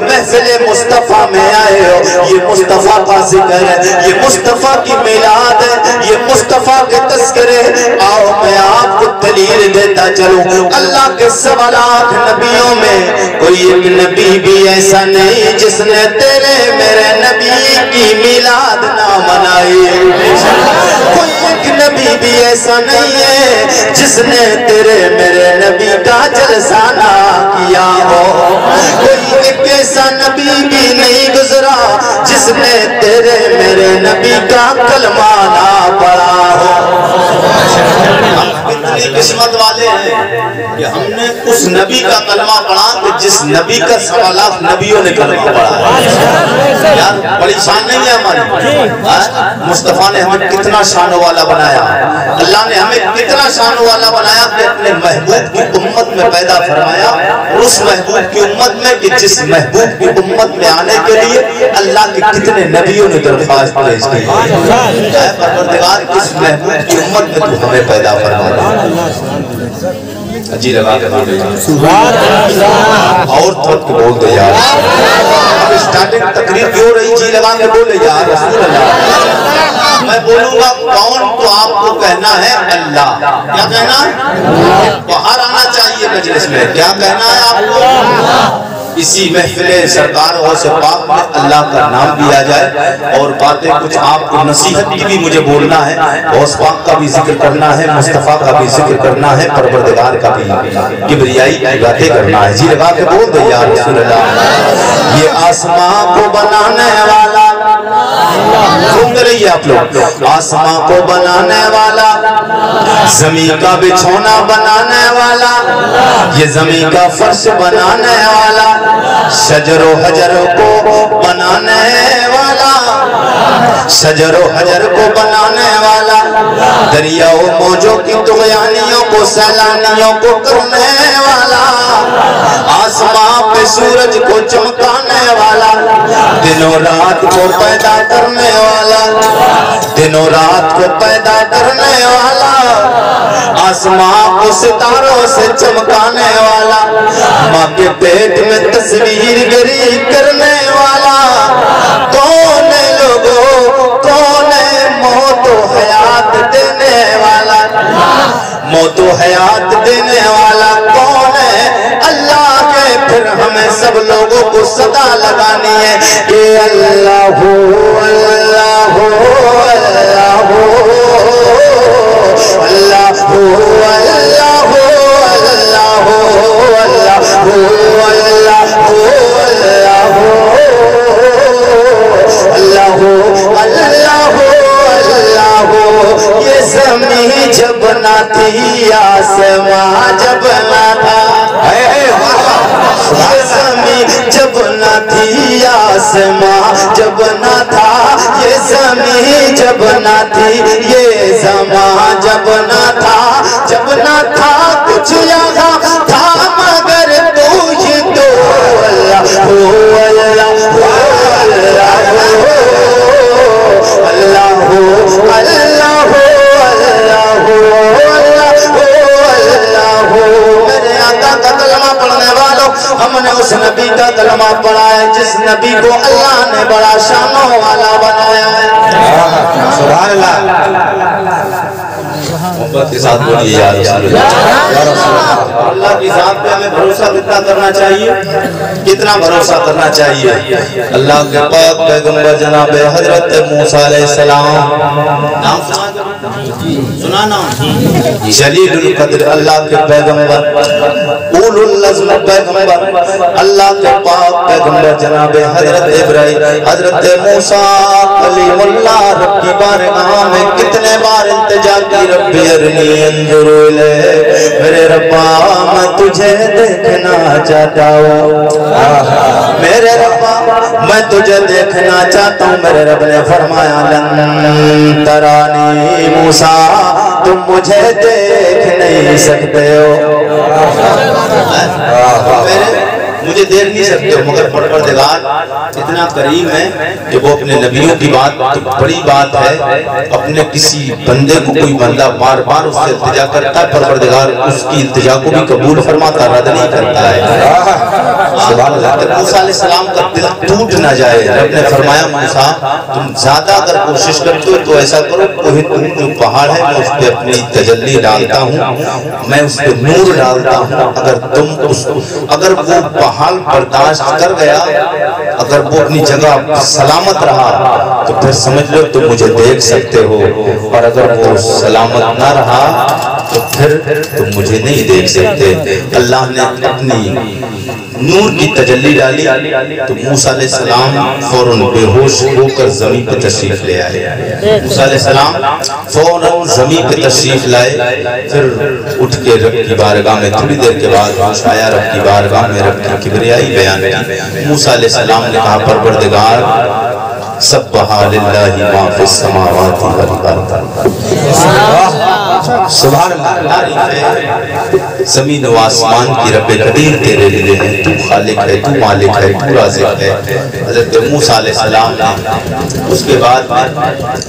محفل مصطفیٰ میں آئے ہو، یہ مصطفیٰ کا ذکر ہے، یہ مصطفیٰ کی میلاد ہے، یہ مصطفیٰ کے تذکرے۔ آؤ میں آپ کو دلیل دیتا چلوں، اللہ کے 7 لاکھ نبیوں میں کوئی ایک نبی بھی ایسا نہیں جس نے تیرے میرے نبی کی میلاد نہ منائی۔ کوئی ایک نبی بھی ایسا نہیں ہے جس نے تیرے میرے نبی کا جلسہ نہ کیا ہو۔ کوئی ایک ایسا نبی بھی نہیں گزرا جس نے تیرے میرے نبی کا کلمہ نہ پڑھا ہو۔ ہم کتنی قسمت والے ہیں کہ ہم نے اس نبی کا کلمہ پڑھا کہ جس نبی کا 7 لاکھ نبیوں نے کلمہ پڑھا۔ یار بڑی شان نہیں ہے ہماری؟ مصطفیٰ نے ہمیں کتنا شان والا بنایا، اللہ نے ہمیں کتنا شان والا بنایا کہ اپنے محبوب کی امت میں پیدا فرمایا، اس محبوب کی امت میں کہ جس محبوب کی امت میں آنے کے لیے اللہ کے کتنے نبیوں نے درخواست پیش کی۔ اے پروردگار اس محبوب کی امت میں تو ہمیں پیدا فرمایا۔ جی لگا کے بول دے اور تھوڑ کے بول دے یار، اب اسٹارٹنگ تقریر کیوں رہی؟ جی لگا کے بولے یار رسول اللہ۔ میں بولوں گا کون تو آپ کو کہنا ہے اللہ۔ کیا کہنا ہے؟ باہر آنا چاہیے مجلس میں، کیا کہنا ہے آپ کو؟ اسی محفل سرکار غوث پاک میں اللہ کا نام دیا جائے اور باتیں کچھ آپ کو نصیحت کی بھی مجھے بولنا ہے، غوث پاک کا بھی ذکر کرنا ہے، مصطفیٰ کا بھی ذکر کرنا ہے، پروردگار کا بھی کبریائی کی باتیں کرنا ہے۔ جی لگا کے بول دے یا رسول اللہ۔ یہ آسمان کو بنانے والا، سنتے رہیے آپ لوگ، آسمان کو بنانے والا، زمین کا بچھونا بنانے والا، یہ زمین کا فرش بنانے والا، شجر و حجر کو بنانے والا، شجر و حجر کو بنانے والا، دریا و موجوں کی طغیانیوں کو سیلانیوں کو کرنے والا، آسمان پہ سورج کو چمکانے والا، دن و رات کو پیدا کرنے والا، دن و رات کو پیدا کرنے والا، آسمان کو ستاروں سے چمکانے والا، ماں کے پیٹ میں تصویر گری کرنے والا، کون ہے لوگوں، کون ہے موت و حیات دینے والا، موت و حیات دینے والا کون ہے؟ اللہ کے پھر ہمیں سب لوگوں کو صدا لگانی ہے کہ اللہ ہو اللہ ہو اللہ ہو اللہ ہو اللہ ہو اللہ ہو اللہ ہو اللہ ہو اللہ ہو اللہ ہو اللہ ہو اللہ ہو۔ یہ زمین جب نہ تھی آسمان جب نہ تھا، یہ زمین جب نہ تھی آسمان جب نہ تھا، یہ زمین جب نہ تھی، یہ زمان جب نہ تھا، جب نہ تھا کچھ یہاں تھا مگر تو ہی تو اللہ ہو اللہ ہو اللہ ہو اللہ ہو اللہ ہو اللہ ہو اللہ ہو۔ میرے آقا کا کلمہ پڑھنے والوں، ہم نے اس نبی کا کلمہ پڑھا ہے جس نبی کو اللہ نے بڑا شانوں والا بنایا ہے۔ سبحان اللہ۔ محبت کے ساتھ بولیے یا رسول اللہ۔ اللہ کی ذات پہ ہمیں بھروسہ کتنا کرنا چاہیے؟ کتنا بھروسہ کرنا چاہیے؟ اللہ کے پاک پیغمبر جناب حضرت موسیٰ علیہ السلام، نام سنا نام جلیل القدر اللہ کے پیغمبر، اول العزم پیغمبر، اللہ کے پاک پیغمبر جناب حضرت ابراہیم، حضرت موسیٰ کلیم اللہ، رب کی بارگاہ میں کتنے بار التجا کی، ربی ارنی انظر الیک، میرے ربا میں تجھے دیکھنا چاہتا ہوں، میرے ربا میں تجھے دیکھنا چاہتا ہوں۔ میرے رب نے فرمایا لن ترانی موسیٰ، تم مجھے دیکھ نہیں سکتے ہو۔ مجھے دیکھ نہیں سکتے ہو، مگر پروردگار اتنا کریم ہے کہ وہ اپنے نبیوں کی بات تو بڑی بات ہے، اپنے کسی بندے کو کوئی بندہ بار بار اس سے التجا کرتا ہے، پروردگار اس کی التجا کو بھی قبول فرماتا، رد نہیں کرتا ہے۔ موسیٰ علیہ السلام کا دل ٹوٹ نہ جائے، رب نے فرمایا موسیٰ تم زیادہ اگر کوشش کرتے ہو تو ایسا کرو، کوہ طور جو پہاڑ ہے میں اس پہ اپنی تجلی ڈالتا ہوں، میں اس پہ نور ڈالتا ہوں، اگر وہ پہاڑ برداشت کر گیا، اگر وہ اپنی جگہ سلامت رہا تو پھر سمجھ لو تم مجھے دیکھ سکتے ہو، اور اگر وہ سلامت نہ رہا تو پھر تم مجھے نہیں دیکھ سکتے۔ اللہ نے اپنی نور کی تجلی ڈالی تو موسیٰ علیہ السلام فوراً بے ہوش ہو کر زمین پہ تشریف لے آئے۔ موسیٰ علیہ السلام فوراً زمین پہ تشریف لائے، پھر اٹھ کے رب کی بارگاہ میں تھوڑی دیر کے بعد ہوش آیا، رب کی بارگاہ میں رب کی کبریائی بیان کی۔ موسیٰ علیہ السلام نے کہا پروردگار سبح للہ ما فی السماوات والارض، سبحان اللہ، زمین و آسمان کی رب قدیر تیرے لیے ہیں، تو خالق ہے، تو مالک ہے، تو رازق ہے۔ حضرت موسیٰ علیہ السلام نے اس کے بعد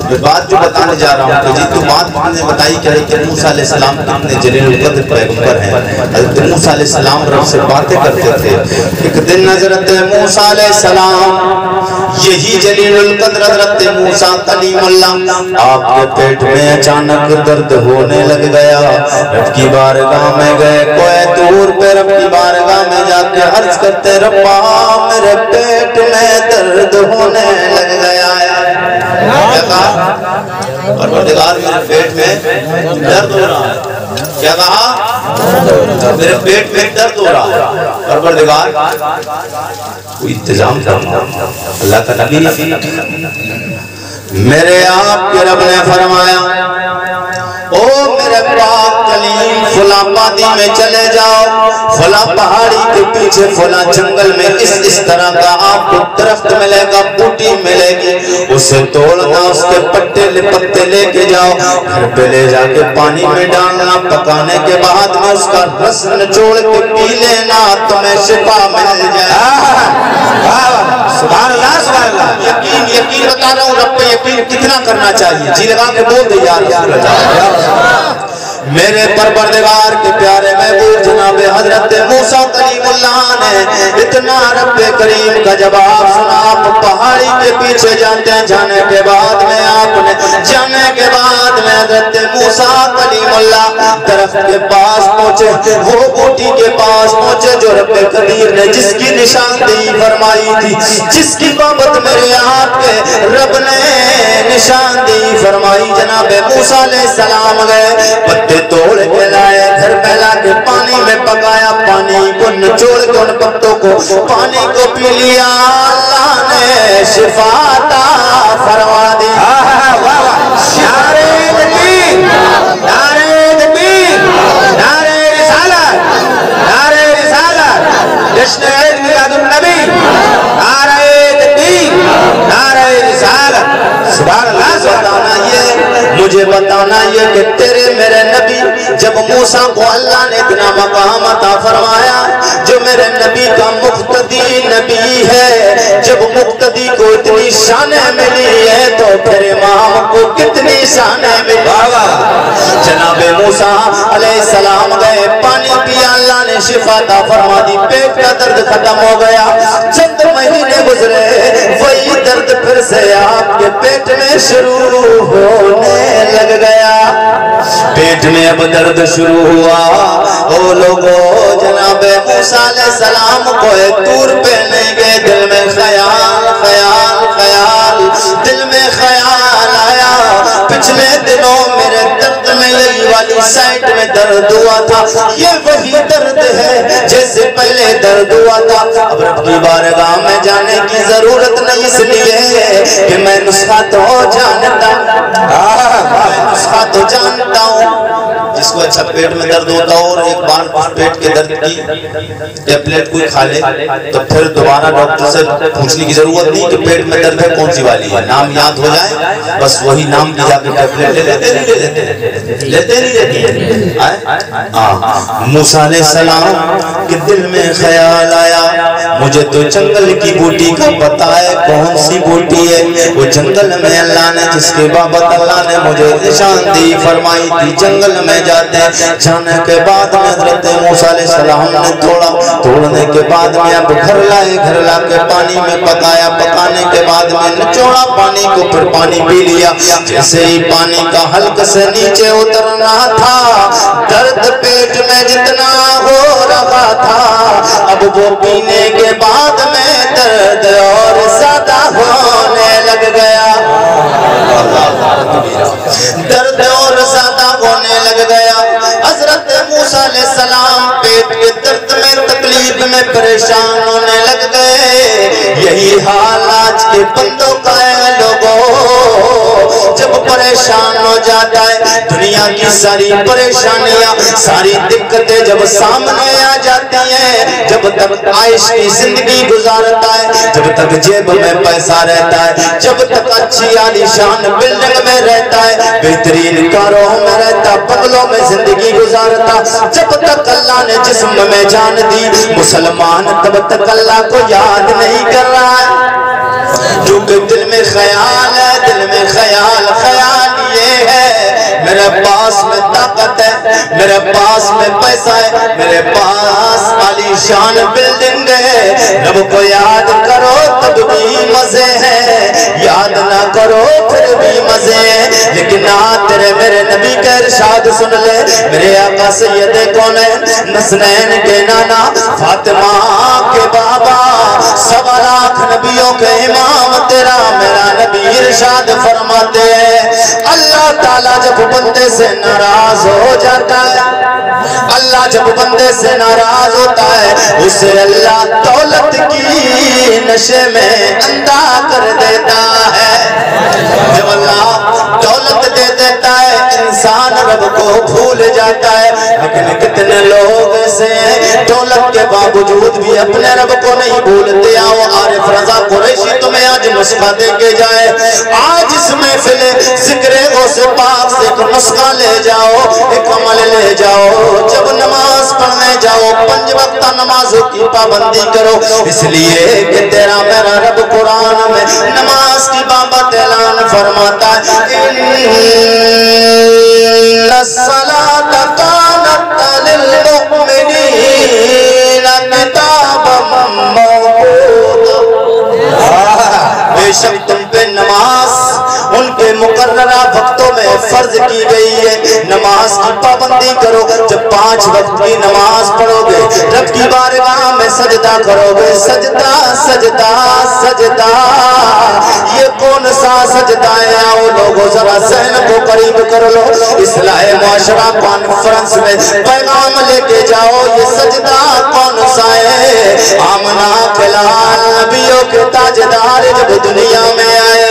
میں بات جو بتانے جا رہا ہوں کہ جی تو بات ہم نے بتائی کہ موسیٰ علیہ السلام کتنے جلیل القدر پیغمبر ہیں۔ حضرت موسیٰ علیہ السلام رب سے باتیں کرتے تھے۔ ایک دن حضرت موسیٰ علیہ السلام یہی جلیل القدر حضرت موسیٰ کلیم اللہ آپ کے پیٹ میں اچانک درد ہونے لگ گیا، رب کی بارگاہ میں گئے، کوہ طور پہ رب کی بارگاہ میں جا کے عرض کرتے ربا میرے پیٹ میں درد ہونے لگ گیا ہے۔ کیا کہا؟ پروردگار میرے پیٹ میں درد ہو رہا ہے۔ کیا کہا؟ میرے پیٹ میں درد ہو رہا ہے۔ پروردگار کوئی انتظام کرنا، اللہ کا نبی میرے آپ کے رب نے فرمایا او میرے پاک کلیم فلاں وادی میں چلے جاؤ، فلاں پہاڑی کے پیچھے فلاں جنگل میں اس طرح کا آپ کو درخت ملے گا، بوٹی ملے گی، اسے توڑنا، اس کے پتے پتے لے کے جاؤ، گھر پہ لے جا کے پانی میں ڈالنا، پکانے کے بعد میں اس کا رس نچوڑ کے پی لینا، تمہیں شفا مل جائے۔ سبحان اللہ سبحان اللہ۔ یقین بتا رہا ہوں، رب پہ یقین کتنا کرنا چاہیے؟ جی لگا کے بول دے یا رسول اللہ۔ میرے پروردگار کے پیارے محبوب جناب حضرت موسیٰ کلیم اللہ نے اتنا رب کریم کا جواب سنا۔ آپ پہاڑی کے پیچھے جانتے ہیں، جانے کے بعد میں آپ نے حضرت موسیٰ کلیم اللہ درخت کے پاس پہنچے، وہ بوٹی کے پاس پہنچے جو رب قدیر نے جس کی نشاندہی فرمائی تھی، جس کی بابت میرے آپ کے رب نے نشاندہی فرمائی۔ جناب موسیٰ علیہ السلام گئے، پتے توڑ کے لائے، گھر پہ لا کے پانی میں پکایا، پانی کو نچوڑ کے ان پتوں کو پانی کو پی لیا، اللہ نے شفا عطا فرما دی۔ نعرہ تکبیر، نعرہ تکبیر، نعرہ رسالت، نعرہ رسالت، جشن عید میلاد النبی، نعرہ تکبیر، نعرہ رسالت۔ سبحان اللہ۔ مجھے بتانا یہ کہ تیرے میرے نبی جب موسیٰ کو اللہ نے اتنا مقام عطا فرمایا، جو میرے نبی کا مقتدی نبی ہے، جب مقتدی کو اتنی شانیں ملی ہے تو پھر امام کو کتنی شانیں ملی۔ جناب موسیٰ علیہ السلام گئے، پانی پیا، اللہ نے شفا عطا فرما دی، پیٹ کا درد ختم ہو گیا۔ چند مہینے گزرے، وہی درد پھر سے آپ کے پیٹ میں شروع ہونے لگ گیا، پیٹ میں اب درد شروع ہوا۔ او لوگو جناب موسیٰ علیہ السلام کوہ طور پہ نہیں گئے، دل میں خیال خیال خیال، دل میں خیال آیا، پچھلے دنوں میرے درد میں یہی والی سائٹ میں درد ہوا تھا، یہ وہی درد ہے جیسے پہلے درد ہوا تھا۔ اب رب کی بارگاہ میں جانے کی ضرورت نہیں، اس لیے کہ میں نسخہ تو جانتا ہوں، میں نسخہ تو جانتا ہوں، جس کو اچھا پیٹ میں درد ہوتا ہو اور ایک بار کچھ پیٹ کے درد کی ٹیبلیٹ کوئی کھا لے تو پھر دوبارہ ڈاکٹر سے پوچھنے کی ضرورت نہیں کہ پیٹ میں درد ہے کون سی والی ہے، نام یاد ہو جائے بس وہی نام کی جا کے ٹیبلیٹ لیتے نہیں موسیٰ علیہ السلام کے دل میں خیال آیا مجھے تو جنگل کی بوٹی کا پتہ ہے کون سی بوٹی ہے، وہ جنگل میں اللہ نے جس کے بابت اللہ نے مجھے نشان دی فرمائی تھی جنگل میں جاتے ہیں۔ جانے کے بعد میں حضرت موسیٰ علیہ السلام نے توڑنے کے بعد میں اب گھر لا کے پانی میں پکایا، پکانے کے بعد میں نچوڑا پانی کو پھر پانی پی لیا۔ جیسے ہی پانی کا حلق سے نیچے اترنا تھا درد پیٹ میں جتنا ہو رہا تھا اب وہ پینے کے بعد میں درد اور زیادہ ہونے لگ گیا، درد اور زیادہ ہونے لگ گیا۔ حضرت موسیٰ علیہ السلام پیٹ کے درد میں تکلیف میں پریشان ہونے لگ گئے۔ یہی حال آج کے بندوں کا ہے لوگوں، جب پریشان ہو جاتا ہے دنیا کی ساری پریشانیاں ساری دقتیں جب سامنے آ جاتی ہیں، جب تک عائش کی زندگی گزارتا ہے، جب تک جیب میں پیسہ رہتا ہے، جب تک اچھی عالیشان بلڈنگ میں رہتا ہے، بہترین کاروں میں رہتا، بنگلوں میں زندگی گزارتا، جب تک اللہ نے جسم میں جان دی مسلمان تب تک اللہ کو یاد نہیں کر رہا ہے، کیونکہ دل میں خیال ہے، دل میں خیال یہ ہے میرے پاس میں طاقت ہے، میرے پاس میں پیسہ ہے، میرے پاس عالیشان بلڈنگ ہے، رب کو یاد کرو تب بھی مزے ہیں، یاد نہ کرو پھر بھی مزے ہیں۔ لیکن تیرے میرے نبی کا ارشاد سن لے، میرے آقا سید کونین نسنین کے نانا فاطمہ کے بابا 1.25 لاکھ نبیوں کے امام تیرا میرا نبی ارشاد فرماتے ہیں اللہ تعالیٰ جب بندے سے ناراض ہو جاتا ہے، اللہ جب بندے سے ناراض ہوتا ہے اسے اللہ دولت کی نشے میں اندھا کر دیتا ہے۔ جب اللہ دولت دے دیتا ہے انسان رب کو بھول جاتا ہے، لیکن کتنے لوگ ایسے ہیں دولت کے باوجود بھی اپنے رب کو نہیں بھولتے۔ آؤ عارف رضا قریشی تمہیں آج نسخہ دے کے جائے، آج اس محفل ذکر غوث پاک سے ایک نسخہ لے جاؤ، ایک عمل لے جاؤ، جب نماز پڑھنے جاؤ 5 وقتہ نمازوں کی پابندی کرو، اس لیے کہ تیرا میرا رب قرآن میں نماز کی بابت اعلان فرماتا ہے إِنَّ الصَّلَاةَ كَانَتْ لِلْمُؤْمِنِينَ كِتَابًا مَّوْقُوتًا۔ بے شک تم پہ نماز ان کے مقررہ وقتوں میں فرض کی گئی ہے، نماز کی پابندی کرو۔ جب 5 وقت کی نماز پڑھو گے رب کی بارگاہ میں سجدہ کرو گے، سجدہ سجدہ سجدہ، یہ کون سا سجدہ ہے؟ آؤ لوگوں ذرا ذہن کو قریب کر لو، اصلاح معاشرہ کانفرنس میں پیغام لے کے جاؤ، یہ سجدہ کون سا ہے؟ آمنہ کے لال نبیوں کے تاجدار جب دنیا میں آئے،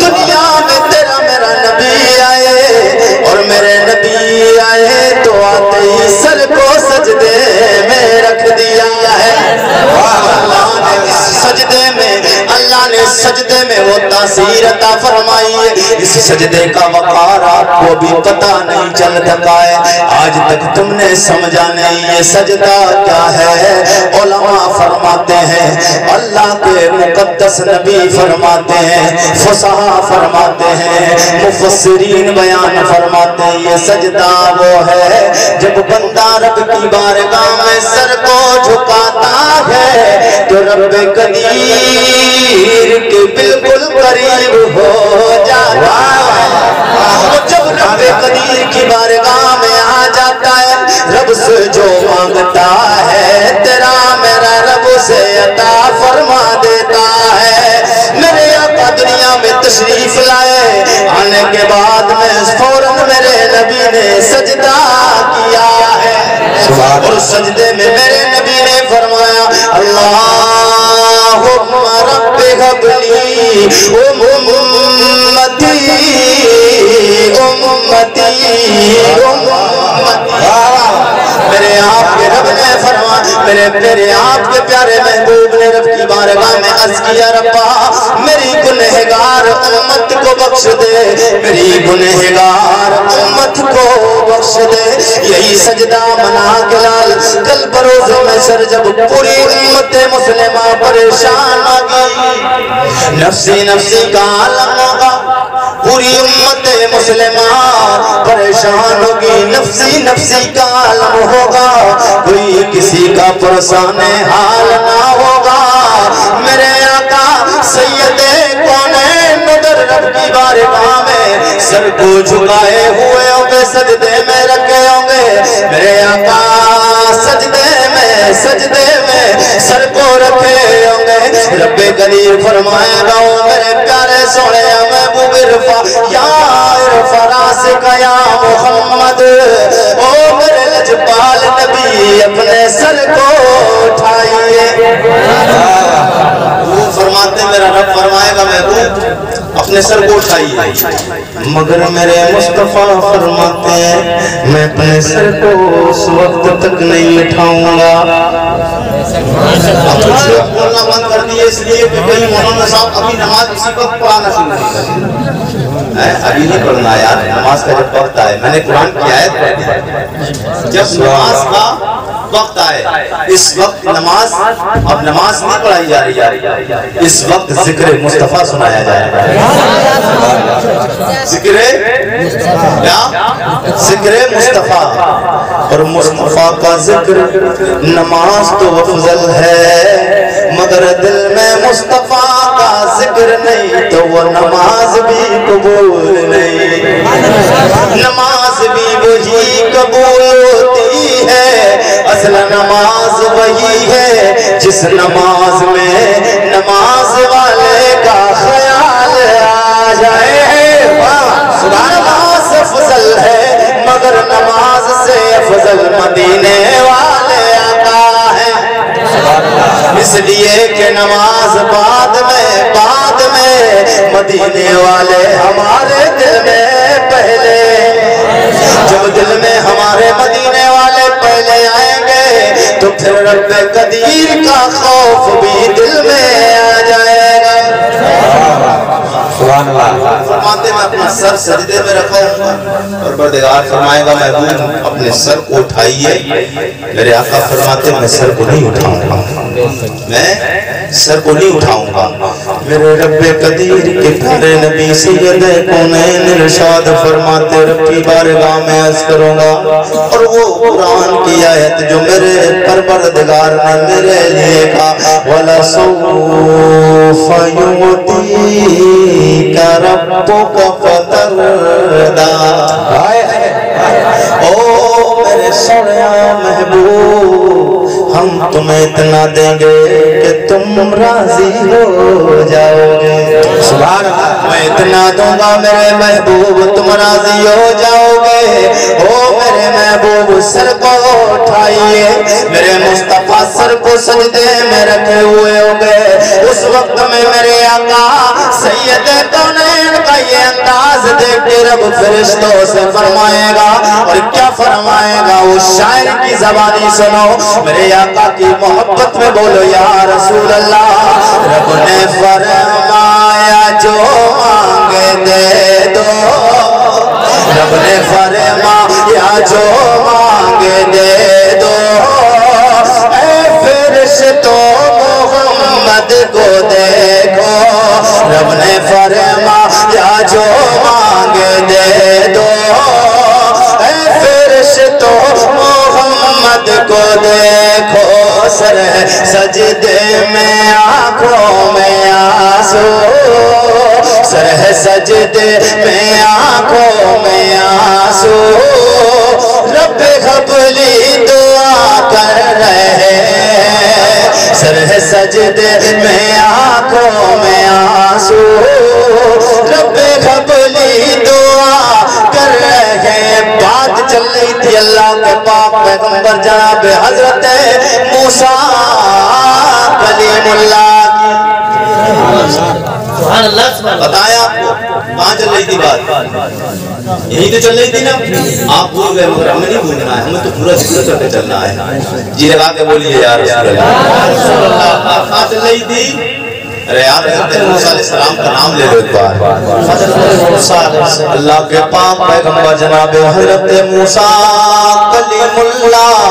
دنیا میں تیرا میرا نبی آئے اور میرے نبی آئے تو آتے ہی سر کو سجدے میں رکھ دیا ہے۔ اللہ نے سجدے میں وہ تاثیر عطا فرمائی ہے، اس سجدے کا وقار آپ کو بھی پتہ نہیں چل سکا ہے، آج تک تم نے سمجھا نہیں یہ سجدہ کیا ہے۔ علماء فرماتے ہیں، اللہ کے مقدس نبی فرماتے ہیں، فصحاء فرماتے ہیں، مفسرین بیان فرماتے ہیں، یہ سجدہ وہ ہے جب بندہ رب کی بارگاہ میں سر کو جھکاتا ہے تو رب قدیر کے بالکل قریب ہو جاتا ہے۔ جب رب قدیر کی بارگاہ میں آ جاتا ہے رب سے جو مانگتا ہے تیرا میرا رب سے عطا فرما دیتا ہے۔ میرے آقا دنیا میں تشریف لائے، آنے کے بعد میں فوراً میرے نبی نے سجدہ کیا ہے، اور سجدے میں میرے نبی نے فرمایا اللہم رب هب لی امتی میرے آپ کے رب نے فرمایا، میرے آپ کے پیارے محبوب نے رب کی بارگاہ میں عرض کیا، ربا میری گنہگار امت کو بخش دے، میری گنہگار امت کو بخش دے۔ یہی سجدہ منا کے لال کل بروز میں سر جب پوری امت مسلمہ پریشان آگئی، نفسی نفسی کا عالم ہوگا، پوری امت مسلمہ پریشان ہوگی، نفسی نفسی کا عالم ہوگا، کوئی کسی کا پرسان حال نہ ہوگا۔ میرے آقا سید کونین مگر رب کی بارگاہ میں سر کو جھکائے ہوئے ہوں گے، سجدے میں رکھے ہوں گے، میرے آقا سجدے میں سر کو رکھے ہوں گے۔ رب کریم فرمائے گا، او میرے پیارے سونے محبوب عرفا، یا عرفا راسک یا محمد، او میرے لجپال نبی اپنے سر کو اٹھائیے۔ وہ فرماتے میرا رب فرمائے گا محبوب اپنے سر کو اٹھائیے، مگر میرے مصطفیٰ فرماتے ہیں میں اپنے سر کو اس وقت تک نہیں اٹھاؤں گا۔ بولنا بند کر دیئے اس لیے کہ کئی مولانا صاحب ابھی نماز اسی وقت پڑھانا شروع نہیں کر، ابھی نہیں پڑھنا یار، نماز کا جب وقت آئے، میں نے قرآن کی آیت پڑھ دی، جب نماز کا وقت آئے، اس وقت نماز، اب نماز نہیں پڑھائی جا رہی، اس وقت ذکر مصطفیٰ سنایا جائے گا۔ ذکر مصطفیٰ، اور مصطفیٰ کا ذکر نماز تو افضل ہے، مگر دل میں مصطفیٰ کا ذکر نہیں تو وہ نماز بھی قبول نہیں، نماز بھی وہی قبول ہوتی ہے، اصل نماز وہی ہے جس نماز میں نماز والے کا خیال آ جائے۔ نماز افضل ہے مگر نماز سے افضل مدینے والے آقا ہیں، اس لیے کہ نماز بعد میں مدینے والے ہمارے دل میں پہلے، جب دل میں ہمارے مدینے والے پہلے آئیں گے تو پھر رب قدیر کا خوف بھی دل میں آ جائے گا۔ فرماتے میں اپنا سر سجدے میں رکھا ہوں گا، اور پروردگار فرمائے گا محبوب اپنے سر کو اٹھائیے، میرے آقا فرماتے میں سر کو نہیں اٹھاؤں گا، میں سر کو نہیں اٹھاؤں گا۔ میرے رب قدیر کے پیارے نبی سید کونین ارشاد فرماتے رب کی بارگاہ میں عرض کروں گا، اور وہ قرآن کی آیت جو میرے پروردگار نے میرے لیے کہا، وَلَسَوْفَ يُعْطِيكَ رَبُّكَ فَتَرْضَىٰ، او میرے سونے محبوب ہم تمہیں اتنا دیں گے کہ تم راضی ہو جاؤ گے۔ سبحان اللہ، میں اتنا دوں گا میرے محبوب تم راضی ہو جاؤ گے۔ او میرے محبوب سر کو اٹھائیے، میرے مصطفیٰ سر کو سجدے میں رکھے ہوئے ہوں گے، اس وقت میں میرے آقا سید کونین کا یہ انداز دیکھ کے رب فرشتوں سے فرمائے گا، اور کیا فرمائے گا اس شاعر کی زبانی سنو، میرے آقا کی محبت میں بولو یا رسول اللہ، رب نے فرمایا جو مانگے دے دو، رب نے فرمایا جو مانگے دے دو، اے فرشتوں محمد کو دیکھو، رب نے فرمایا جو مانگے دے دو، اے فرشتوں محمد کو دیکھو، سر سجدے میں آنکھوں میں آنسو، سر سجدے میں آنکھوں میں آنسو، رب قبلی دعا کر رہے، سر سجدے میں آنکھوں میں آنسو، رب قبلی دعا کر رہے۔ بات چل رہی تھی اللہ کے پاک پیغمبر جناب حضرت موسیٰ کلیم اللہ کی، بتایا آپ کو کہاں چل رہی تھی بات؟ یہی تو چل رہی تھی نا، آپ بھول گئے مگر ہمیں نہیں بھولنا ہے، ہمیں تو پورا ذکر کر کے چلنا ہے. جی لگا کے بولیے یا رسول اللہ. آپ کہاں چل رہی تھی؟ ارے یار حضرت موسیٰ علیہ السلام کا نام لے لو ایک بار. اللہ کے پاک پیغمبر جناب حضرت موسیٰ کلیم اللہ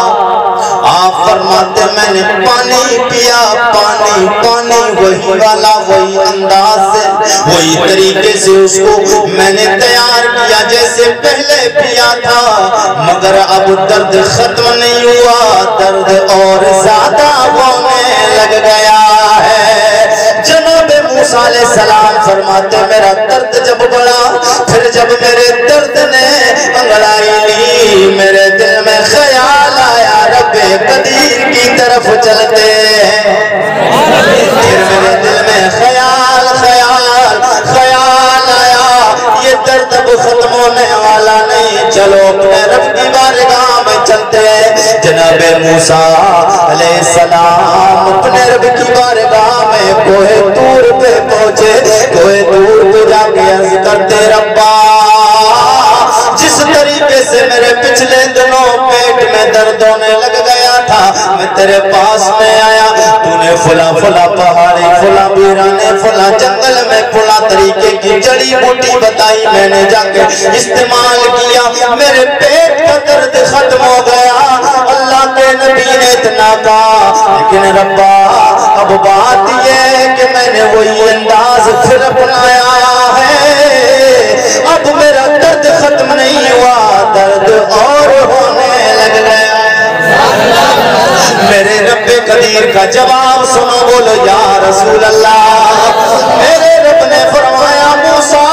آپ فرماتے میں نے پانی پیا، پانی پانی وہی والا وہی انداز سے وہی طریقے سے اس کو میں نے تیار کیا جیسے پہلے پیا تھا، مگر اب درد ختم نہیں ہوا، درد اور زیادہ ہونے لگ گیا ہے. جناب موسیٰ علیہ السلام فرماتے میرا درد جب بڑھا، پھر جب میرے درد نے انگڑائی لی، میرے دل میں خیال آیا رب قدیر کی طرف چلتے ہیں. پھر میرے دل میں خیال آیا یہ درد اب ختم ہونے والا نہیں، چلو اپنے رب کی بارگاہ میں چلتے ہیں. جناب موسیٰ علیہ السلام اپنے رب کی بارگاہ میں کوہ طور پہ پہنچے. کوہ طور پہ جا کے عرض کرتے ربا جس طریقے سے میرے پچھلے دنوں پیٹ میں درد ہونے لگ گیا تھا میں تیرے پاس میں آیا، تو نے فلاں فلاں پہاڑی فلاں ویرانے فلاں جنگل میں فلاں طریقے کی جڑی بوٹی بتائی، میں نے جا کے استعمال کیا، میرے پیٹ کا درد ختم ہو گیا. اللہ کے نبی نے اتنا کہا لیکن ربا اب بات یہ ہے کہ میں نے وہی انداز پھر اپنایا ہے، اب میرا درد ختم نہیں ہوا، درد اور ہونے لگ گیا. میرے رب قدیر کا جواب سنو، بولو یا رسول اللہ. میرے رب نے فرمایا موسیٰ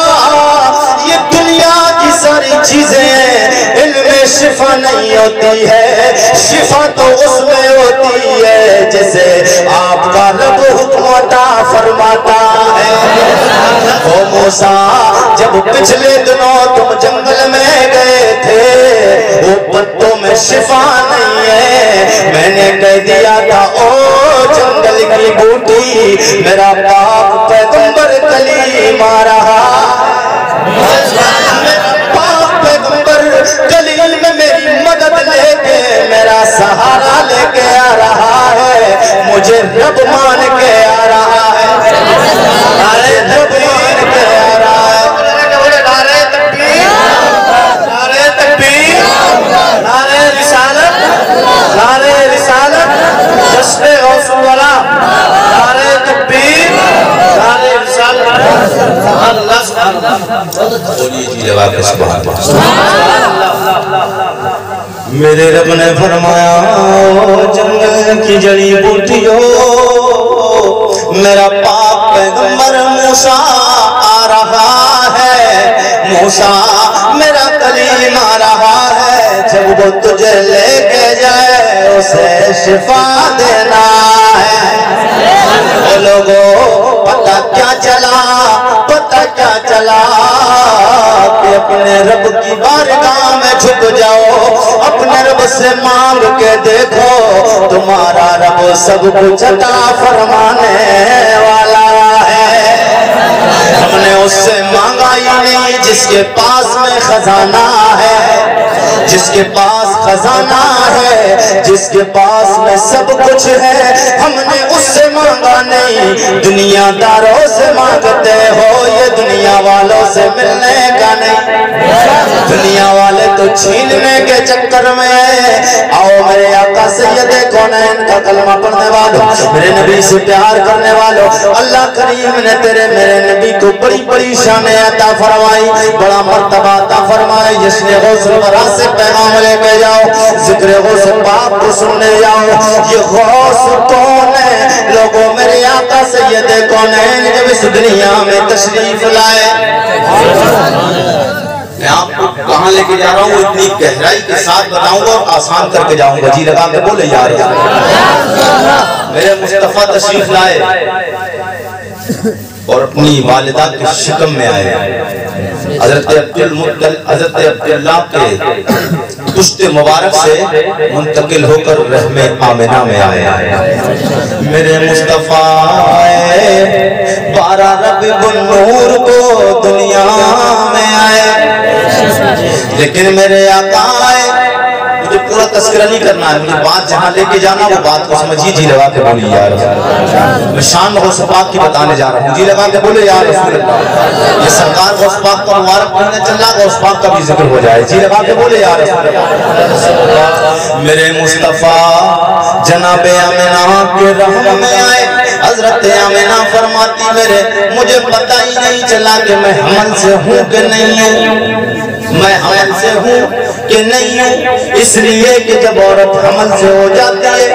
یہ دنیا کی ساری چیزیں ان میں شفا نہیں ہوتی ہے، شفا تو اس میں ہوتی ہے جیسے آپ کا رب حکم عطا فرماتا ہے. او موسیٰ جب پچھلے دنوں تم جنگل میں گئے تھے وہ پتوں میں شفا نہیں ہے، میں نے کہہ دیا تھا او جنگل کی بوٹی میرا پاک پیغمبر کلیم آ رہا، پاک پیغمبر کلیم میں میری مدد لے کے میرا سہارا لے کے آ رہا ہے، مجھے رب مان کے آ رہا ہے، ارے رب مان کے آ رہا ہے. نعرہ تکبیر، نعرہ تکبیر، نعرہ رسالت، نعرہ رسالت، جشن غوث الورا، نعرہ تکبیر، نعرہ رسالت. بولیے جی لگا کے سبحان اللہ. میرے رب نے فرمایا جنگل کی جڑی بوٹیوں میرا پاک پیغمبر موسیٰ آ رہا ہے، موسیٰ میرا کلیم آ رہا ہے، جب وہ تجھے لے کے جائے اسے شفا دینا ہے. لوگوں پتہ کیا چلا کہ اپنے رب کی بارگاہ میں جھک جاؤ، اپنے رب سے مانگ کے دیکھو، تمہارا رب سب کچھ عطا فرمانے والا ہے. ہم نے اس سے مانگا ہی نہیں جس کے پاس میں خزانہ ہے، جس کے پاس خزانہ ہے، جس کے پاس میں سب کچھ ہے، ہم نے اس سے مانگا نہیں. دنیا داروں سے مانگتے ہو، یہ دنیا والوں سے ملنے کا نہیں. دنیا والے تو چھیننے کے چکر میں. آؤ میرے آقا سید کونین کا کلمہ پڑھنے والوں، میرے نبی سے پیار کرنے والوں، اللہ کریم نے تیرے میرے نبی کو بڑی بڑی شانیں عطا فرمائی، بڑا مرتبہ عطا فرمائی. جشن غوث الورا سے پیغام لے کے جاؤ، ذکر غوث پاک کو سننے جاؤ. یہ غوث کون ہے لوگوں؟ میرے آقا سید کونین جب اس دنیا میں تشریف لائے. میں آپ کو کہاں لے کے جا رہا ہوں وہ اتنی گہرائی کے ساتھ بتاؤں گا اور آسان کر کے جاؤں گا. جی لگا کے بولے یا رسول اللہ. میرے مصطفیٰ تشریف لائے اور اپنی والدہ کے شکم میں آئے. حضرت عبداللہ کے پشت مبارک سے منتقل ہو کر رحم آمنہ میں آئے. میرے مصطفیٰ بارہ ربیع النور کو دنیا میں آئے. لیکن میرے آقا آئے، مجھے پورا تذکرہ نہیں کرنا ہے، مجھے بات جہاں لے کے جانا وہ بات کو سمجھی، جی لگا کے بولی یا رسول اللہ۔ میں شان غوث پاک کی بتانے جا رہا ہوں، جی لگا کے بولے یا رسول اللہ۔ یہ سرکار غوث پاک کا مبارک مہینہ چل رہا، غوث پاک کا بھی ذکر ہو جائے، جی لگا کے بولے یا رسول اللہ۔ میرے مصطفیٰ جناب آمنہ کے رحم میں آئے، حضرت آمنہ فرماتی مجھے پتہ ہی نہیں چلا کہ میں حمل سے ہوں کہ نہیں ہوں، میں حمل سے ہوں کہ نہیں ہوں، اس لیے کہ جب عورت حمل سے ہو جاتی ہے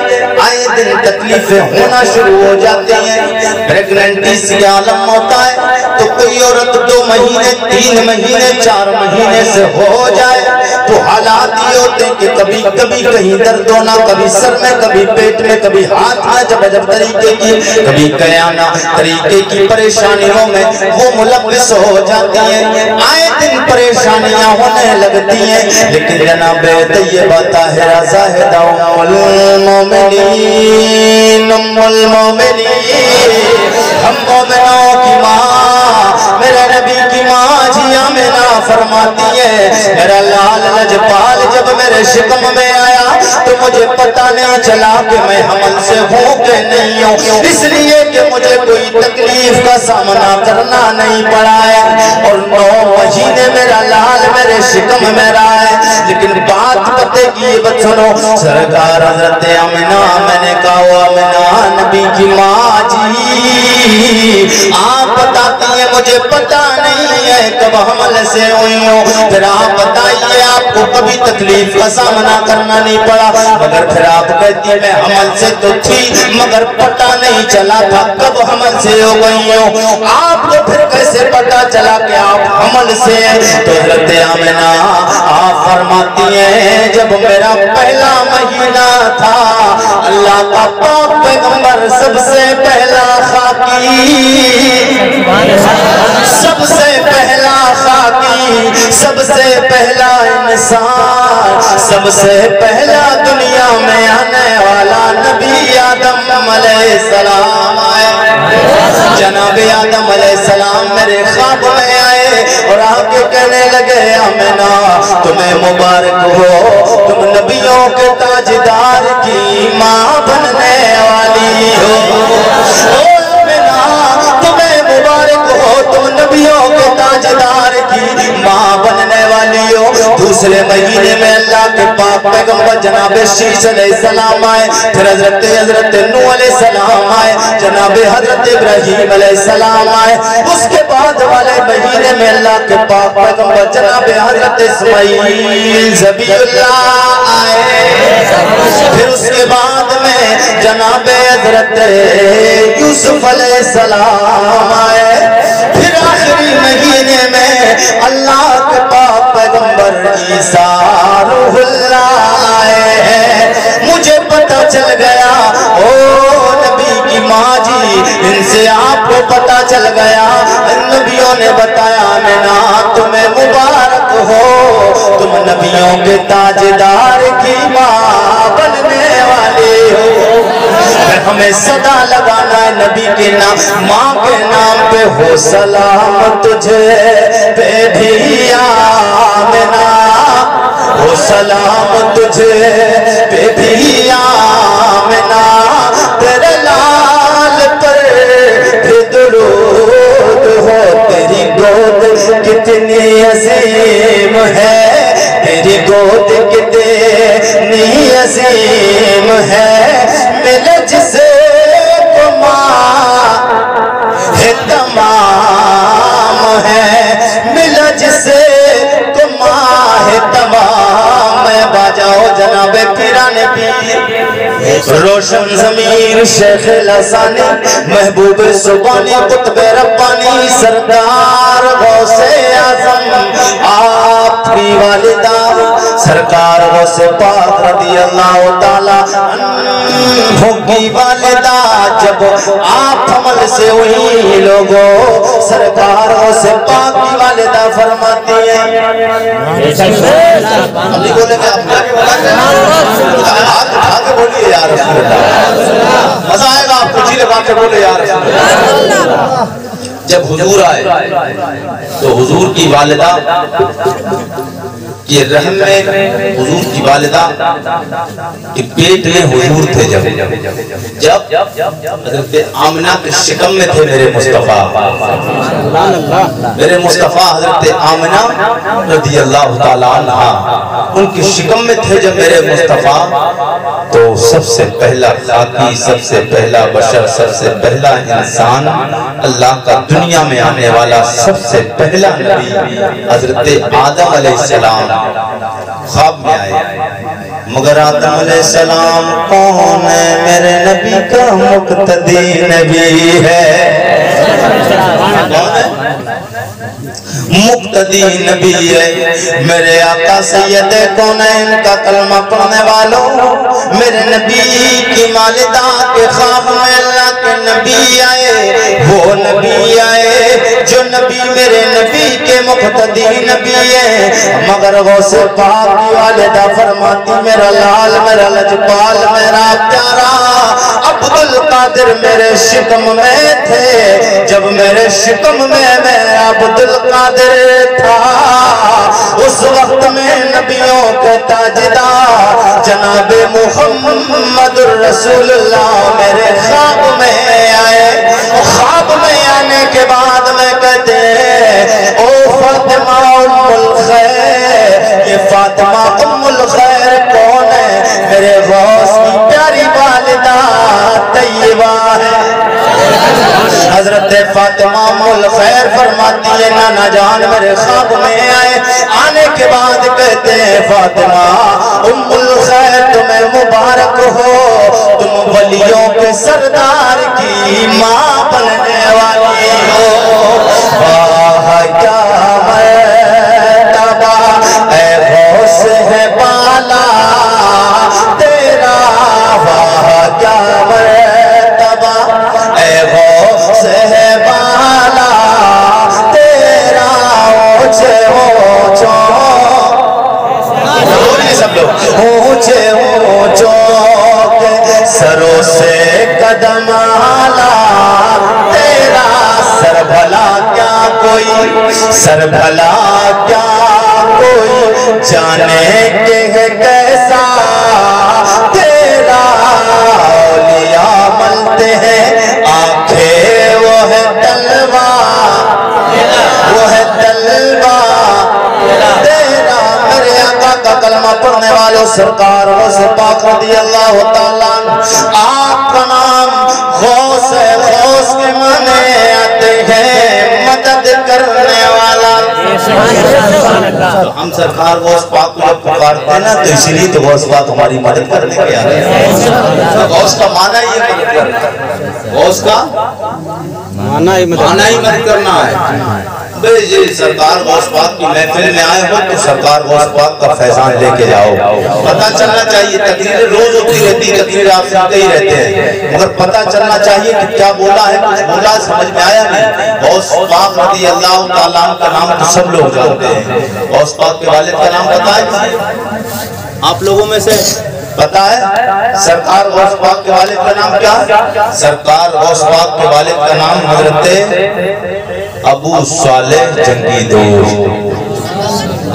آئے دن تکلیفیں ہونا شروع ہو جاتی ہیں، پریگننٹی سے عالم ہوتا ہے تو کوئی عورت 2 مہینے 3 مہینے 4 مہینے سے ہو جائے تو حالات یہ ہوتے ہیں کہ کبھی کبھی کہیں درد ہونا، کبھی سر میں، کبھی پیٹ میں، کبھی ہاتھ میں، جب طریقے کی کبھی کیانا طریقے کی پریشانیوں میں وہ ملوث ہو جاتی ہیں، آئے دن پریشانیاں ہونے لگتی ہیں، لیکن جناب طیبہ طاہرہ زاہدہ ام المومنین ہم مومنوں کی ماں، میرے نبی کی ماں جی آمنہ فرماتی ہے میرا لال لجپال جب میرے شکم میں آیا تو مجھے پتہ نہیں چلا کہ میں حمل سے ہوں کہ نہیں ہوں، اس لیے کہ مجھے کوئی تکلیف کا سامنا کرنا نہیں پڑا ہے، اور 9 مہینے میرا لال میرے شکم میں رہا ہے، لیکن بات پتے کی بات سنو، سرکار حضرت آمنہ، میں نے کہا آمنہ نبی کی ماں جی آپ بتاتی ہیں مجھے پتہ نہیں ہے کب حمل سے ہوئی ہوں، پھر آپ بتائیے آپ کو کبھی تکلیف کا سامنا کرنا نہیں پڑا، مگر پھر آپ کہتی ہیں میں حمل سے تو تھی مگر پتہ نہیں چلا تھا کب حمل سے ہو گئی ہوں، آپ کو پھر کیسے پتہ چلا کہ آپ حمل سے ہیں؟ تو حضرت آمنہ آپ فرماتی ہیں جب میرا پہلا مہینہ تھا اللہ کا پاک پیغمبر سب سے پہلا خاکی، سب سے پہلا خاکی، سب سے پہلا انسان، سب سے پہلا دنیا میں آنے والا نبی آدم علیہ السلام آئے، جناب آدم علیہ السلام میرے خواب میں آئے اور آگے کہنے لگے آمنہ تمہیں مبارک ہو، تم نبیوں کے تاجدار کی ماں بننے والی ہو، تمہیں مبارک ہو، تم نبیوں کے تاجدار کی ماں بننے والی ہو۔ دوسرے مہینے میں اللہ کے پاک پیغمبر جناب شیش علیہ السلام آئے، پھر حضرت نوح علیہ السلام آئے، جناب حضرت ابراہیم علیہ السلام آئے، اس کے بعد والے مہینے میں اللہ کے پاک پیغمبر جناب حضرت اسماعیل ذبیح اللہ آئے، پھر اس کے بعد میں جناب حضرت یوسف علیہ السلام آئے، پھر آخری مہینے میں اللہ کے پاک پیغمبر عیسیٰ روح اللہ آئے ہیں، مجھے پتہ چل گیا او نبی کی ماں جی ان سے آپ کو پتہ چل گیا، نبیوں نے بتایا آمنہ تمہیں مبارک ہو، تم نبیوں کے تاجدار کی ماں بننے والے ہو، پھر ہمیں صدا لگانا ہے نبی کے نام، ماں کے نام پہ ہو سلام تجھے پہ بھی آمنہ، ہو سلام تجھے پہ بھی آمنہ، تیرے لال پر بھی درود ہو، تیری گود کتنی عظیم ہے، تیری گود کتنی عظیم ہے، ملے جسے کو ماں ہے تمام ہے، ملا جسے کو ماں ہے تمام ہے، باجاؤ جناب پیران پیر، روشن ضمیر شیخ لسانی، محبوب سبانی، قطب ربانی، سردار غوث اعظم آپ کی والدہ سرکار غوث پاک رضی اللہ تعالیٰ عنہ کی والدہ جب آپ حمل سے ہوئی لوگوں سرکار غوث پاک کی والدہ فرماتی ہیں، ہم نہیں بولیں گے آپ آگے بولیے یا رسول اللہ، مزہ آئے گا آپ کو، جی لگا کے بولے یا رسول اللہ۔ جب حضور آئے تو حضور کی والدہ یہ رحم میں حضور کی والدہ کہ پیٹ میں حضور تھے جب حضرت آمنہ کے شکم میں تھے میرے مصطفیٰ حضرت آمنہ رضی اللہ تعالیٰ عنہ ان کی شکم میں تھے جب میرے مصطفیٰ، تو سب سے پہلا خاکی، سب سے پہلا بشر، سب سے پہلا انسان، اللہ کا دنیا میں آنے والا سب سے پہلا نبی حضرت آدم علیہ السلام خواب میں آئے، مگر آدم علیہ السلام کون ہے؟ میرے نبی کا مقتدی نبی ہے، مقتدی نبی ہے، میرے آقا سید کونین کا کلمہ پڑھنے والوں، میرے نبی کی والدہ کے خواب میں اللہ کے نبی آئے، وہ نبی آئے جو نبی میرے نبی کے مقتدی نبی ہے، مگر غوث پاک کی والدہ فرماتی میرا لال، میرا لجپال، میرا پیارا عبدالقادر میرے شکم میں تھے، جب میرے شکم میں میرا عبدالقادر تھا، اس وقت میں نبیوں کے تاجدار جناب محمد الرسول اللہ میرے خواب میں آئے، خواب میں آنے کے بعد میں کہتے ہیں او فاطمہ ام الخیر، یہ فاطمہ ام الخیر کون ہے؟ میرے غوث کی پیاری والدہ طیبہ ہے، حضرت فاطمہ ام الخیر فرماتی ہے نانا جان میرے خواب میں آئے، آنے کے بعد کہتے ہیں فاطمہ ام الخیر تمہیں مبارک ہو، تم ولیوں کے سردار کی ماں بننے والی ہو، واہ کیا مرتبہ اے غوث ہے بالا تیرا، واہ کیا مرتبہ اے غوث ہے بالا تیرا، اونچے اونچوں سب لوگ اونچے اونچوں کے سروں سے قدم آلا تیرا، سر بھلا کیا کوئی، سر بھلا کیا کوئی جانے کے ہے کیسا تیرا، اولیاء ملتے ہیں آنکھیں وہ ہے تلوہ، وہ ہے تلوہ تیرا، میرے آقا کا کلمہ پڑھنے والوں سرکار غوث پاک رضی اللہ تعالیٰ آپ کا نام غوث ہے، غوث کے معنی آتے ہیں مدد کرنے والا، تو ہم سرکار غوث پاک کو جب پکارتے ہیں نا تو اسی لیے تو غوث پاک ہماری مدد کرنے کے آ رہے ہیں، غوث کا معنی یہ مدد کرنا ہے، غوث کا معنی ہی مدد کرنا ہے، سرکار غوث پاک کی محفل میں آئے ہو تو سرکار غوث پاک کا فیضان لے کے جاؤ، پتہ چلنا چاہیے، تقریر روز ہوتی رہتی، تقریر آپ سنتے ہی رہتے ہیں، مگر پتہ چلنا چاہیے کہ کیا بولا ہے، کچھ بولا سمجھ میں آیا نہیں، غوث پاک رضی اللہ تعالیٰ کا نام تو سب لوگ جانتے ہیں، غوث پاک کے والد کا نام پتہ ہے آپ لوگوں میں سے؟ پتہ ہے سرکار غوث پاک کے والد کا نام کیا؟ سرکار غوث پاک کے والد کا نام حضرت ابو صالح جنگی دوست،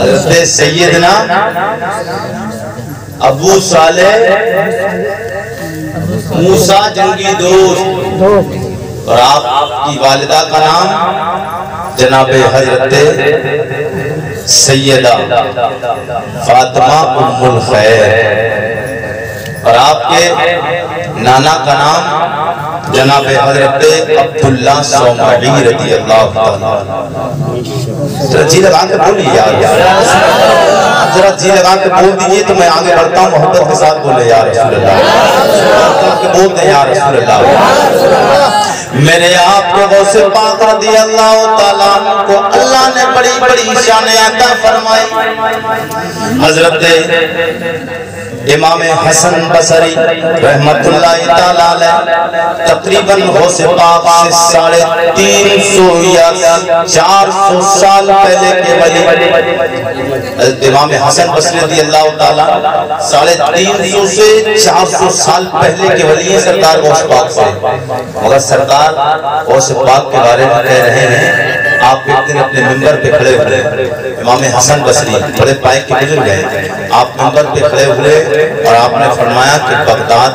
حضرت سیدنا ابو صالح موسیٰ جنگی دوست، اور آپ کی والدہ کا نام جناب حضرت سیدہ فاطمہ ام الخیر، اور آپ کے نانا کا نام جناب حضرت عبداللہ سومعی رضی اللہ تعالیٰ، ذرا جی لگا کے بولی یار، ذرا جی لگا کے بول دیجئے تو میں آگے بڑھتا ہوں، محبت کے ساتھ بولے یا رسول اللہ، بول دیں یا رسول اللہ، میرے آپ کے غوث پاک رضی اللہ تعالیٰ کو اللہ نے بڑی بڑی شان عطا فرمائی، حضرت امام حسن بصری رحمت اللہ تعالیٰ علیہ تقریباً غوث پاک سے 350 یا 400 سال پہلے کے ولی، حضرت امام حسن بصری رضی اللہ تعالیٰ 350 سے 400 سال پہلے کے ولی ہیں سرکار غوث پاک سے، مگر سرکار غوث پاک کے بارے میں کہہ رہے ہیں آپ ایک دن اپنے منبر پہ کھڑے ہوئے، امام حسن بصری بڑے پائے کے بزرگ ہیں، آپ منبر پہ کھڑے ہوئے اور آپ نے فرمایا کہ بغداد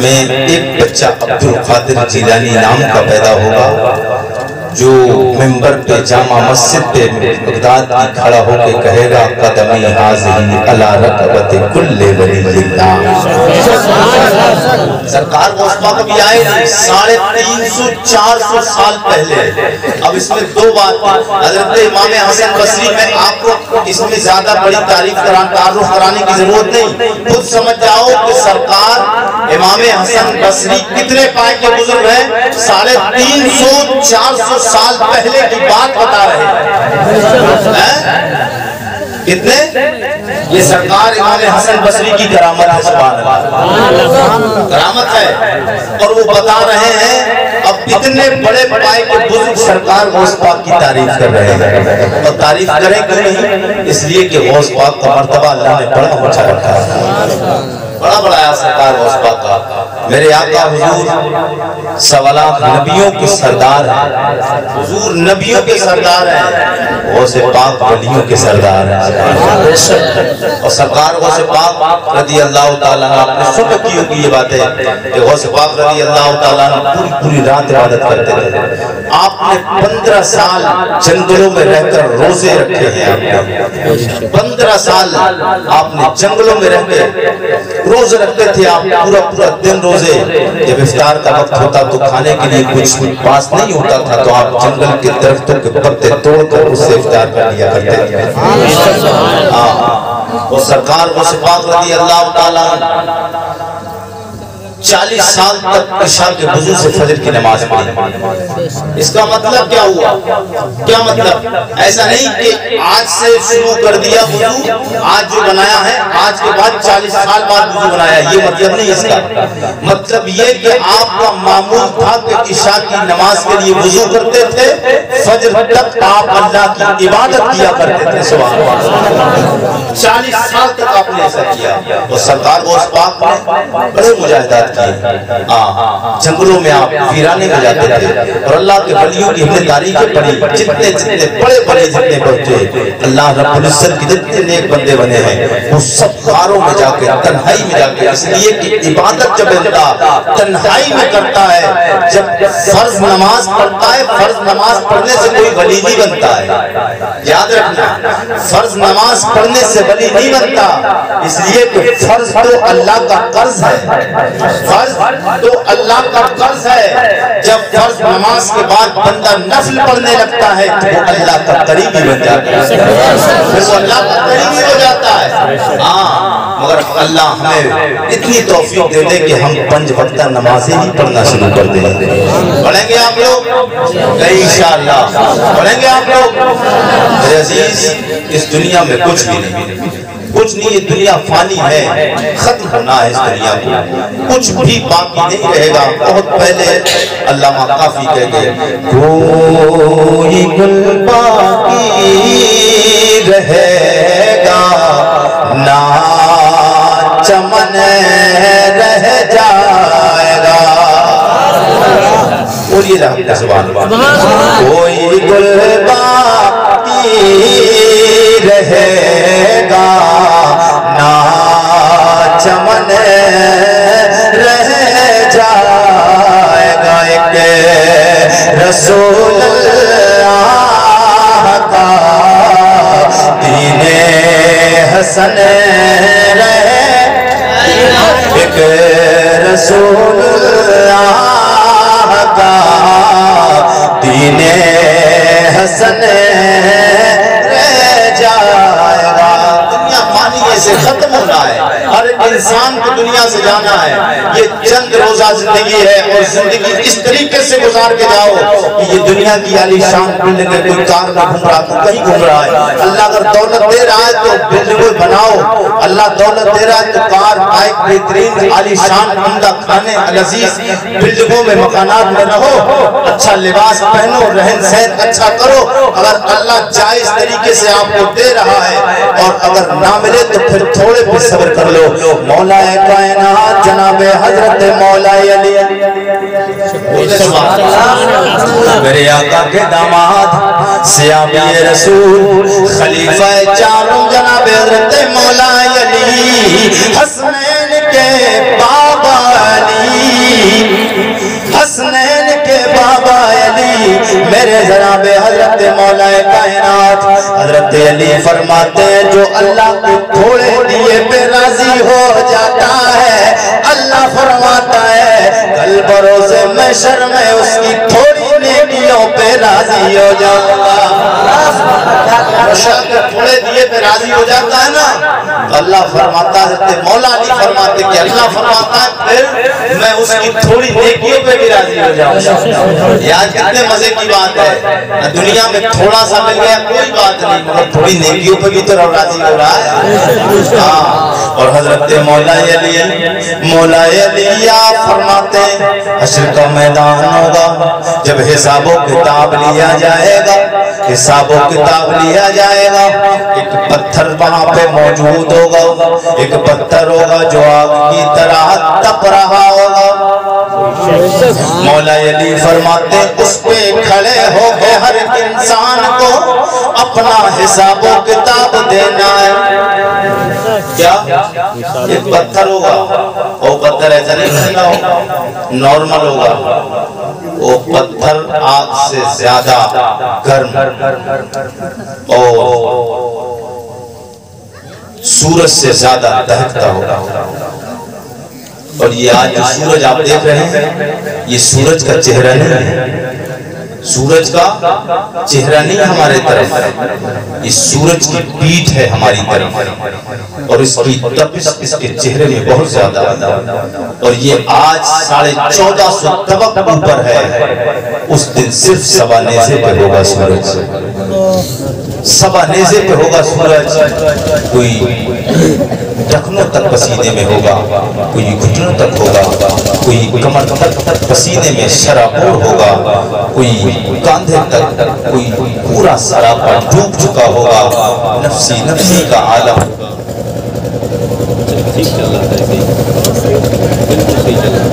میں ایک بچہ عبدالقادر جیلانی نام کا پیدا ہوگا جو منبر پہ جامع مسجد پہ بغداد کی کھڑا ہو کے کہے گا قدمی حاضری علی رکبت کل ولی اللہ۔ سرکار وہ اس وقت بھی آئے نہیں، 350-400 سال پہلے۔ اب اس میں دو بات، حضرت امام حسن بصری میں آپ کو اس میں زیادہ بڑی تعریف تعارف کرانے کی ضرورت نہیں، خود سمجھ جاؤ کہ سرکار امام حسن بصری کتنے پائے کے بزرگ ہیں، 350-400 سال پہلے کی بات بتا رہے ہیں۔ کتنے؟ یہ سرکار امام حسن بصری کی کرامت ہے، سبحان اللہ، کرامت ہے، اور وہ بتا رہے ہیں۔ اب اتنے بڑے پائے کے بزرگ سرکار غوث پاک کی تعریف کر رہے ہیں، اور تعریف کریں کیوں نہیں؟ اس لیے کہ غوث پاک کا مرتبہ اللہ نے بڑا اونچا رکھا ہے، بڑا بڑا سرکار غوث پاک کا۔ میرے آقا حضور سوالات نبیوں کے سردار ہیں، حضور نبیوں کے سردار ہیں، غوث پاک ولیوں کے سردار ہیں، اور سرکار غوث پاک رضی اللہ تعالیٰ عنہ، آپ نے سن رکھی ہوگی یہ باتیں کہ غوث پاک رضی اللہ تعالیٰ عنہ پوری رات عبادت کرتے تھے۔ آپ نے 15 سال جنگلوں میں رہ کر روزے رکھے ہیں، 15 سال آپ نے جنگلوں میں رہ کے روزے رکھتے تھے، آپ پورا دن روزے۔ جب افطار کا وقت ہوتا تو کھانے کے لیے کچھ پاس نہیں ہوتا تھا تو آپ جنگل کے درختوں کے پتے توڑ کر اس سے افطار کر لیا کرتے تھے۔ اور سرکار غوث پاک رضی اللہ تعالیٰ 40 سال تک عشاء کے وضو سے فجر کی نماز پڑھی۔ اس کا مطلب کیا ہوا؟ کیا مطلب؟ ایسا نہیں کہ آج سے شروع کر دیا وضو، آج جو بنایا ہے آج کے بعد 40 سال بعد وضو بنایا، یہ مطلب نہیں اس کا۔ مطلب یہ کہ آپ کا معمول تھا کہ عشاء کی نماز کے لیے وضو کرتے تھے، فجر تک آپ اللہ کی عبادت کیا کرتے تھے، سبحان اللہ۔ 40 سال تک آپ نے ایسا کیا، اور سرکار غوث پاک نے بڑے مجاہدات جنگلوں میں آپ ویرانے میں جاتے تھے، اور اللہ کے ولیوں کی ہم نے تاریخیں پڑھی، جتنے بڑے جتنے بچے اللہ رب العزت کی جتنے نیک بندے بنے ہیں، وہ سب غاروں میں جا کے تنہائی میں جا کے، اس لیے کہ عبادت جب بندہ تنہائی میں کرتا ہے، جب فرض نماز پڑھتا ہے، فرض نماز پڑھنے سے کوئی ولی نہیں بنتا ہے، یاد رکھنا، فرض نماز پڑھنے سے ولی نہیں بنتا، اس لیے کہ فرض تو اللہ کا قرض ہے، فرض تو اللہ کا قرض ہے۔ جب فرض نماز کے بعد بندہ نفل پڑھنے لگتا ہے تو وہ اللہ کا قریبی بن جاتا ہے، وہ اللہ کا قریبی ہو جاتا ہے۔ مگر اللہ ہمیں اتنی توفیق دے دے کہ ہم 5 وقتہ نمازیں ہی پڑھنا شروع کر دیں۔ پڑھیں گے آپ لوگ؟ انشاءاللہ پڑھیں گے آپ لوگ؟ میرے عزیز، اس دنیا میں کچھ بھی نہیں، کچھ نہیں، یہ دنیا فانی ہے، ختم ہونا ہے اس دنیا کو، کچھ بھی باقی نہیں رہے گا۔ بہت پہلے علامہ کافی کہہ گئے، کوئی گل باقی رہے گا نہ چمن رہ جائے گا، بولیے رہا سبحان اللہ، کوئی گل باقی رہے گا نہ چمن رہ جائے گا، ایک رسول اللہ کا دین حسن رہے، ایک رسول اللہ کا دین حسن سے ختم ہونا ہے، ہر انسان کو دنیا سے جانا ہے، یہ چند روزہ زندگی ہے، اور زندگی اس طریقے سے گزار کے جاؤ کہ یہ دنیا کی عالی شان بلڈنگ ہے، کوئی کار میں گھوم رہا تو کہیں گھوم رہا ہے۔ اللہ اگر دولت دے رہا ہے تو بلڈنگوں بناؤ، اللہ دولت دے رہا ہے تو کار بائک بہترین عالی شان عمدہ کھانے لذیذ بلڈنگوں میں مکانات میں رہو، اچھا لباس پہنو، رہن سہن اچھا کرو۔ اگر اللہ جائز طریقے سے آپ کو دے رہا ہے، اور اگر نہ ملے تو پھر تھوڑے بھی صبر کر لو۔ مولا کائنات جناب حضرت مولا علی میرے آقا کے داماد سیامی رسول خلیفہ چاروں جناب حضرت مولا علی حسنین کے بابا علی، حسنین کے بابا علی، میرے جناب حضرت مولا کائنات حضرت علی فرماتے ہیں جو اللہ کے تھوڑے دیے پہ راضی ہو جاتا ہے، اللہ فرماتا ہے کل بروز محشر میں اس کی تھوڑی نیکیوں پہ راضی ہو جاؤں گا۔ تھوڑے دیے پہ راضی ہو جاتا ہے نا، تو اللہ فرماتا ہے حضرت مولا علی فرماتے کہ اللہ فرماتا ہے پھر میں اس کی تھوڑی نیکیوں پہ بھی راضی ہو جاؤں گا۔ یاد کتنے مزے کی بات ہے، دنیا میں تھوڑا سا مل گیا کوئی بات نہیں، مگر تھوڑی نیکیوں پہ بھی تو راضی ہو رہا ہے۔ اور حضرت مولا علی آپ فرماتے ہیں حشر کا میدان ہوگا، جب حساب و کتاب لیا جائے گا، حساب و کتاب لیا جائے گا، ایک پتھر وہاں پہ موجود ہوگا، ایک پتھر ہوگا جو آگ کی طرح تپ رہا ہوگا۔ مولا علی فرماتے اس پہ کھڑے ہو کے ہر انسان کو اپنا حساب و کتاب دینا ہے۔ کیا؟ ایک پتھر ہوگا، وہ پتھر ایسا نہیں ہوگا، نارمل ہوگا، وہ پتھر آگ سے زیادہ گرم اور سورج سے زیادہ دہکتا ہوگا۔ اور یہ آج جو سورج آپ دیکھ رہے ہیں یہ سورج کا چہرہ نہیں ہے، سورج کا چہرہ نہیں ہمارے طرف، یہ سورج کی پیٹھ ہے ہماری طرف، اور اس کی تپش اس کے چہرے میں بہت زیادہ، اور یہ آج 1450 طبق اوپر ہے، اس دن صرف سوا نیزے پہ ہوگا سورج، سوا نیزے پہ ہوگا سورج، کوئی ٹخنوں تک پسینے میں ہوگا، کوئی گھٹنوں تک ہوگا، کوئی کمر تک پسینے میں شرابور ہوگا، کوئی کاندھے تک، کوئی پورا سراپا ڈوب چکا ہوگا، نفسی نفسی کا عالم ہوگا۔ ٹھیک چل رہا ہے، بالکل صحیح چل رہا ہے۔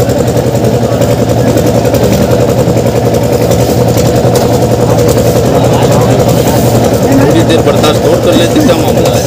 تھوڑی دیر برداشت اور کر لیتے کیا معاملہ ہے؟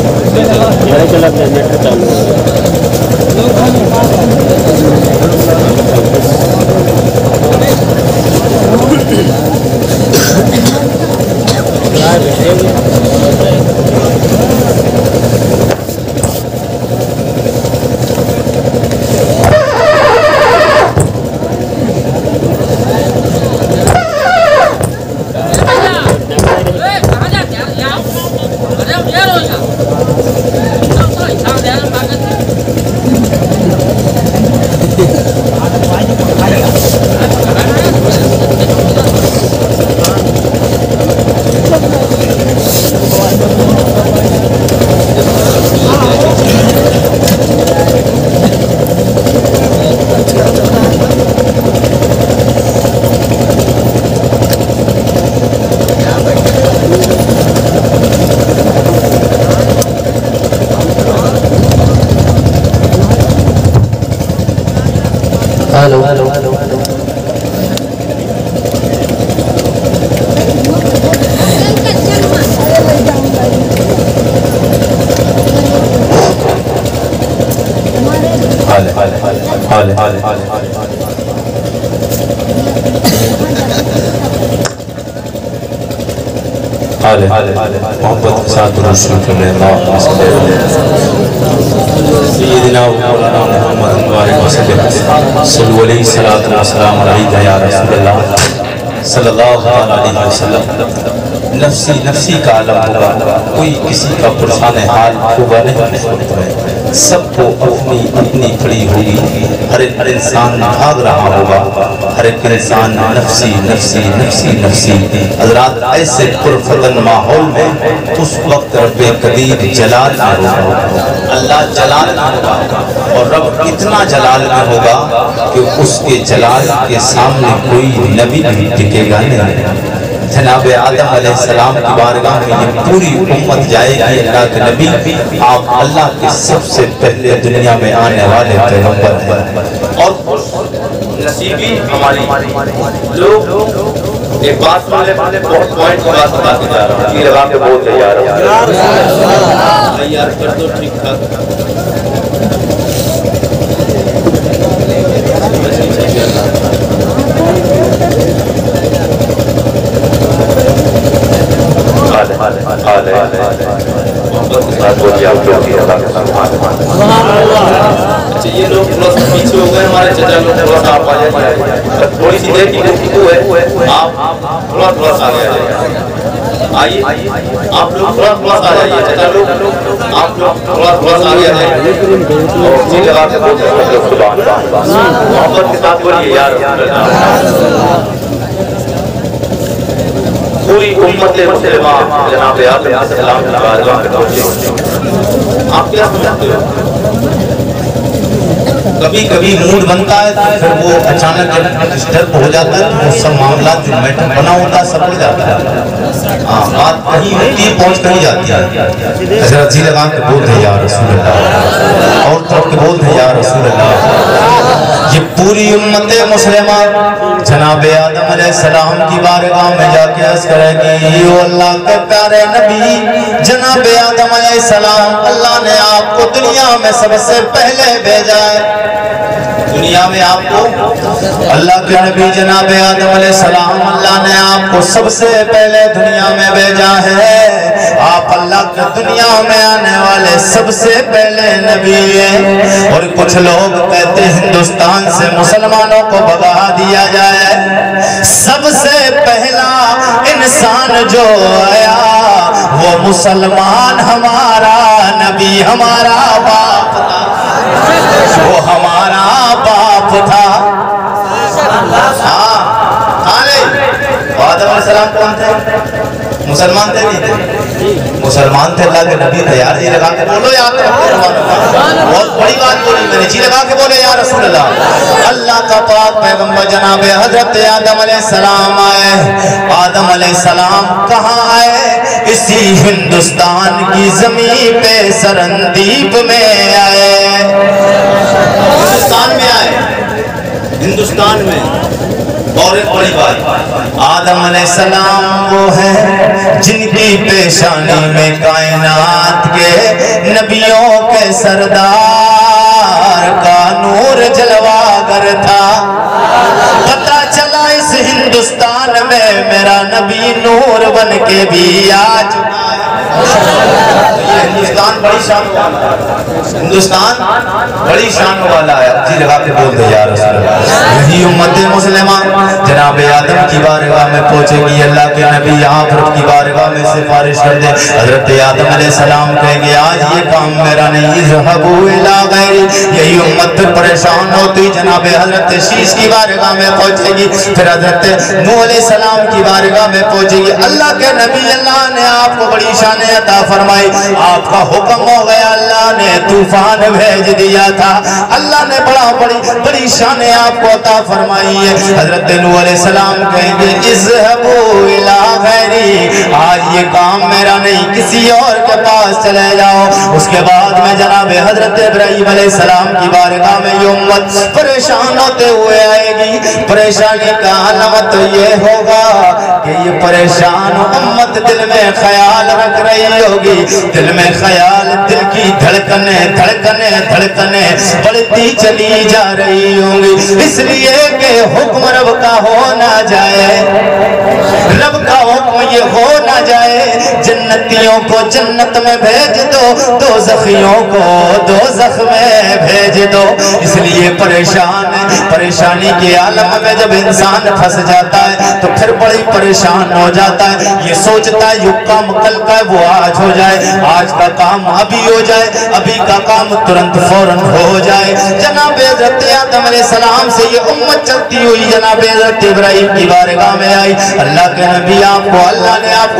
محبت کے ساتھ رسول کرنے اللہ سیدنا و مولانا محمد وآلہ وسلم صلو علیہ السلام علیہ یا رسول اللہ صلی اللہ علیہ وسلم۔ نفسی نفسی کا عالم ہوگا، کوئی کسی کا پرسان حال ہوگا نہیں، سب کو اپنی اپنی کھڑی ہوگی، ہر ایک انسان بھاگ رہا ہوگا، ہر ایک انسان نفسی نفسی نفسی نفسی۔ حضرات ایسے پرفتن ماحول میں اس وقت رب قدیر جلال میں ہوگا، اللہ جلال میں ہوگا، اور رب اتنا جلال میں ہوگا کہ اس کے جلال کے سامنے کوئی نبی بھی ٹکے گا نہیں۔ جناب آدم علیہ السلام کی بارگاہ میں یہ پوری امت جائے گی، اللہ کے نبی آپ اللہ کے سب سے پہلے دنیا میں آنے والے پیغمبر ہیں، اور نصیبی ہماری لوگ ایک بات سن لے بہت پوائنٹ کی بات بتا کے جا رہا ہوں جی لگا کے بہت تیار ہوں تیار کر دو ٹھیک ٹھاک اچھا یہ لوگ تھوڑا سا پیچھے ہو گئے ہمارے چچا لوگ تھوڑا سا آپ آ جائیں تھوڑی سی دیر کی گفتگو ہے آپ تھوڑا سا آگے آئیے آپ لوگ تھوڑا سا آ جائیے چچا لوگ آپ لوگ تھوڑا سا آگے آ جائیے جی لگا کے محبت کے ساتھ بولیے یار پوری امت مسلمہ جناب آدم علیہ السلام کی بارگاہ میں پہنچے آپ کیا سمجھتے ہو کبھی کبھی موڈ بنتا ہے تو پھر وہ اچانک ڈسٹرب ہو جاتا ہے وہ سب معاملات جو میٹر بنا ہوتا ہے سب ہو جاتا ہے بات کہیں ہوتی ہے پہنچ کہیں جاتی ہے حضرت جی لگا کے بولتے ہیں یا رسول اللہ اور طرف کے بولتے ہیں یا رسول اللہ یہ پوری امت مسلمہ جناب آدم علیہ السلام کی بارگاہ میں جا کے عرض کرے گی او اللہ کے پیارے نبی جناب آدم علیہ السلام اللہ نے آپ کو دنیا میں سب سے پہلے بھیجا ہے دنیا میں آپ کو اللہ کے نبی جناب آدم علیہ السلام اللہ نے آپ کو سب سے پہلے دنیا میں بھیجا ہے آپ اللہ کے دنیا میں آنے والے سب سے پہلے نبی ہیں اور کچھ لوگ کہتے ہندوستان سے مسلمانوں کو بھگا دیا جائے سب سے پہلا انسان جو آیا وہ مسلمان ہمارا نبی ہمارا باپ تھا وہ ہمارا باپ تھا آدم علیہ السلام کون تھے مسلمان تھے نہیں تھے مسلمان تھے اللہ کے نبی تھے یار جی لگا کے بولو یار بہت بڑی بات بولی میں نے جی لگا کے بولے یا رسول اللہ اللہ کا پاک پیغمبر جناب حضرت آدم علیہ السلام آئے آدم علیہ السلام کہاں آئے اسی ہندوستان کی زمین پہ سرندیپ میں آئے ہندوستان میں آئے ہندوستان میں اور ایک بڑی بات آدم علیہ السلام وہ ہیں جن کی پیشانی میں کائنات کے نبیوں کے سردار کا نور جلواگر تھا پتہ چلا اس ہندوستان میں میرا نبی نور بن کے بھی آج ہندوستان بڑی شان والا ہے ہندوستان بڑی شان والا ہے جی لگا کے بول دے یا رسول اللہ یہی امت مسلمہ جناب آدم کی بارگاہ میں پہنچے گی اللہ کے نبی یہاں پر کی بارگاہ میں سفارش کر دے حضرت آدم علیہ السلام کہیں گے آج یہ کام میرا نہیں اذهبوا الی غیری یہی امت پریشان ہوتی جناب حضرت شیش کی بارگاہ میں پہنچے گی پھر حضرت نوح علیہ السلام کی بارگاہ میں پہنچے گی اللہ کے نبی اللہ نے آپ کو بڑی شان عطا فرمائی آپ کا حکم ہو گیا اللہ نے طوفان بھیج دیا تھا اللہ نے بڑی شان آپ کو عطا فرمائی ہے حضرت نوح علیہ السلام کہیں گے اذهبوا الی غیری آج یہ کام میرا نہیں کسی اور کے پاس چلے جاؤ اس کے بعد میں جناب حضرت ابراہیم علیہ السلام کی بارگاہ میں یہ امت پریشان ہوتے ہوئے آئے گی پریشانی کا علامت یہ ہوگا کہ یہ پریشان امت دل میں خیال رکھ رہی ہوگی دل میں خیال دل کی دھڑکنیں بڑھتی چلی جا رہی ہوں گی اس لیے کہ حکم رب کا ہو نہ جائے رب کا حکم یہ ہو نہ جائے جنتیوں کو جنت میں بھیج دو دوزخیوں کو دوزخ میں بھیج دو اس لیے پریشانی کے عالم میں جب انسان پھنس جاتا ہے تو پھر بڑی پریشان ہو جاتا ہے یہ سوچتا ہے یہ کام کل کا ہے وہ آج ہو جائے آج کا کام ابھی ہو جائے ابھی کا کام ترنت فوراً ہو جائے جناب حضرت آدم علیہ السلام سے یہ امت چلتی ہوئی جناب حضرت ابراہیم کی بارگاہ میں آئی اللہ کے نبی اللہ نے آپ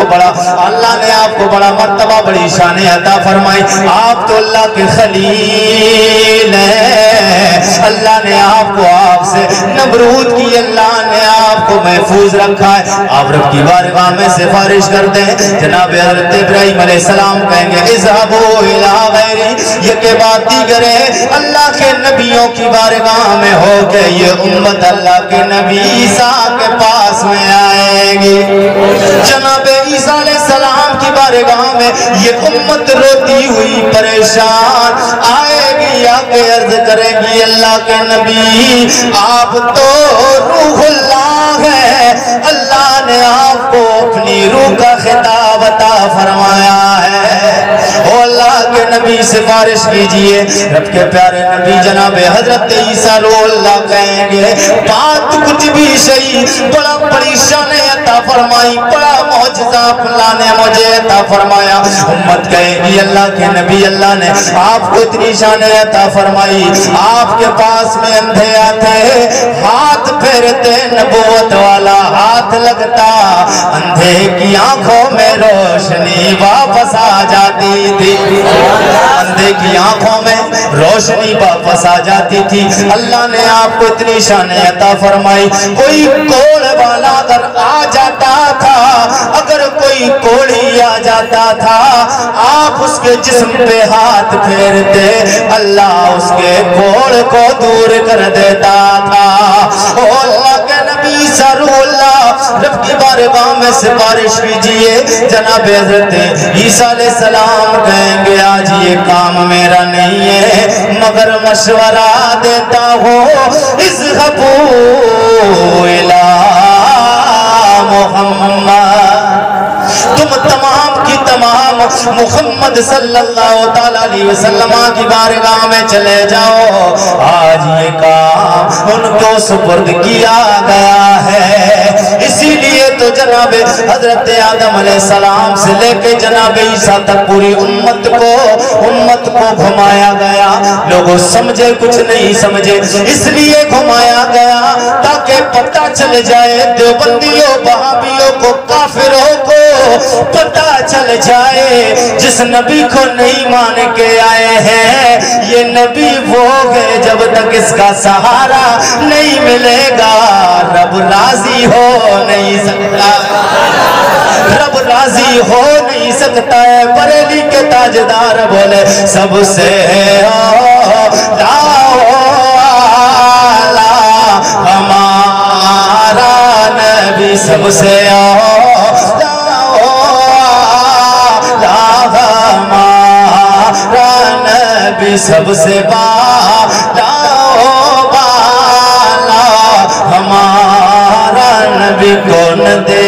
کو بڑا مرتبہ بڑی شان عطا فرمائی آپ تو اللہ کے خلیل ہیں اللہ نے آپ کو آپ سے نبرود کی اللہ نے آپ کو محفوظ محفوظ رکھا ہے. آپ رب کی بارگاہ میں سفارش کرتے ہیں. جناب حضرت ابراہیم علیہ السلام کہیں گے اذهبوا الى غیری، یہ کہ بات دیگر ہے اللہ کے نبیوں کی بارگاہ میں ہو کہ یہ امت اللہ کے نبی عیسیٰ کے پاس میں آئے گی. جناب عیسیٰ علیہ السلام کی بارگاہ میں یہ امت روتی ہوئی پریشان آئے گی، آ کے عرض کرے گی اللہ کے نبی آپ تو روح اللہ ہے، اللہ نے آپ کو اپنی روح کا خطاب عطا فرمایا ہے. او اللہ کے نبی سفارش کیجئے. رب کے پیارے نبی جناب حضرت عیسیٰ روح اللہ کہیں گے بات کچھ بھی صحیح، بڑا بڑی شان عطا فرمائی، بڑا معجزہ اللہ نے مجھے عطا فرمایا. امت کہے گی اللہ کے نبی اللہ نے آپ کو اتنی شان عطا فرمائی، آپ کے پاس میں اندھے آتے ہاتھ پھیرتے نبوت والا ہاتھ لگتا، اندھے کی آنکھوں میں روشنی واپس آ جاتی تھی، اندھے کی آنکھوں میں روشنی واپس آ جاتی تھی. اللہ نے آپ کو اتنی شان عطا فرمائی. کوئی کوڑ والا اگر آ جاتا تھا، اگر کوئی کوڑی آ جاتا تھا، آپ اس کے جسم پہ ہاتھ پھیرتے اللہ اس کے کوڑ کو دور کر دیتا تھا. او اللہ کے نبی سرو اللہ رب کی بارگاہ میں سفارش کیجئے. جناب حضرت عیسیٰ علیہ السلام کہیں گے آج یہ کام میرا نہیں ہے مگر مشورہ دیتا ہوں اذهبوا الى محمد، تم تمام کی تمام محمد صلی اللہ علیہ وسلم کی بارگاہ میں چلے جاؤ. آج یہ کام ان کو سپرد کیا گیا ہے. اسی لیے تو جناب حضرت آدم علیہ السلام سے لے کے جناب عیسیٰ تک پوری امت کو گھمایا گیا. لوگوں سمجھے کچھ نہیں سمجھے، اس لیے گھمایا گیا تاکہ پتہ چل جائے دیوبندیوں وہابیوں کو کافروں کو پتہ چل جائے جس نبی کو نہیں مان کے آئے ہیں یہ نبی وہ ہے جب تک اس کا سہارا نہیں ملے گا رب راضی ہو نہیں سکتا، رب راضی ہو نہیں سکتا ہے. بریلی کے تاجدار بولے سب سے ہمارا نبی سب سے سب سے بالا ہمارا نبی کون دیتا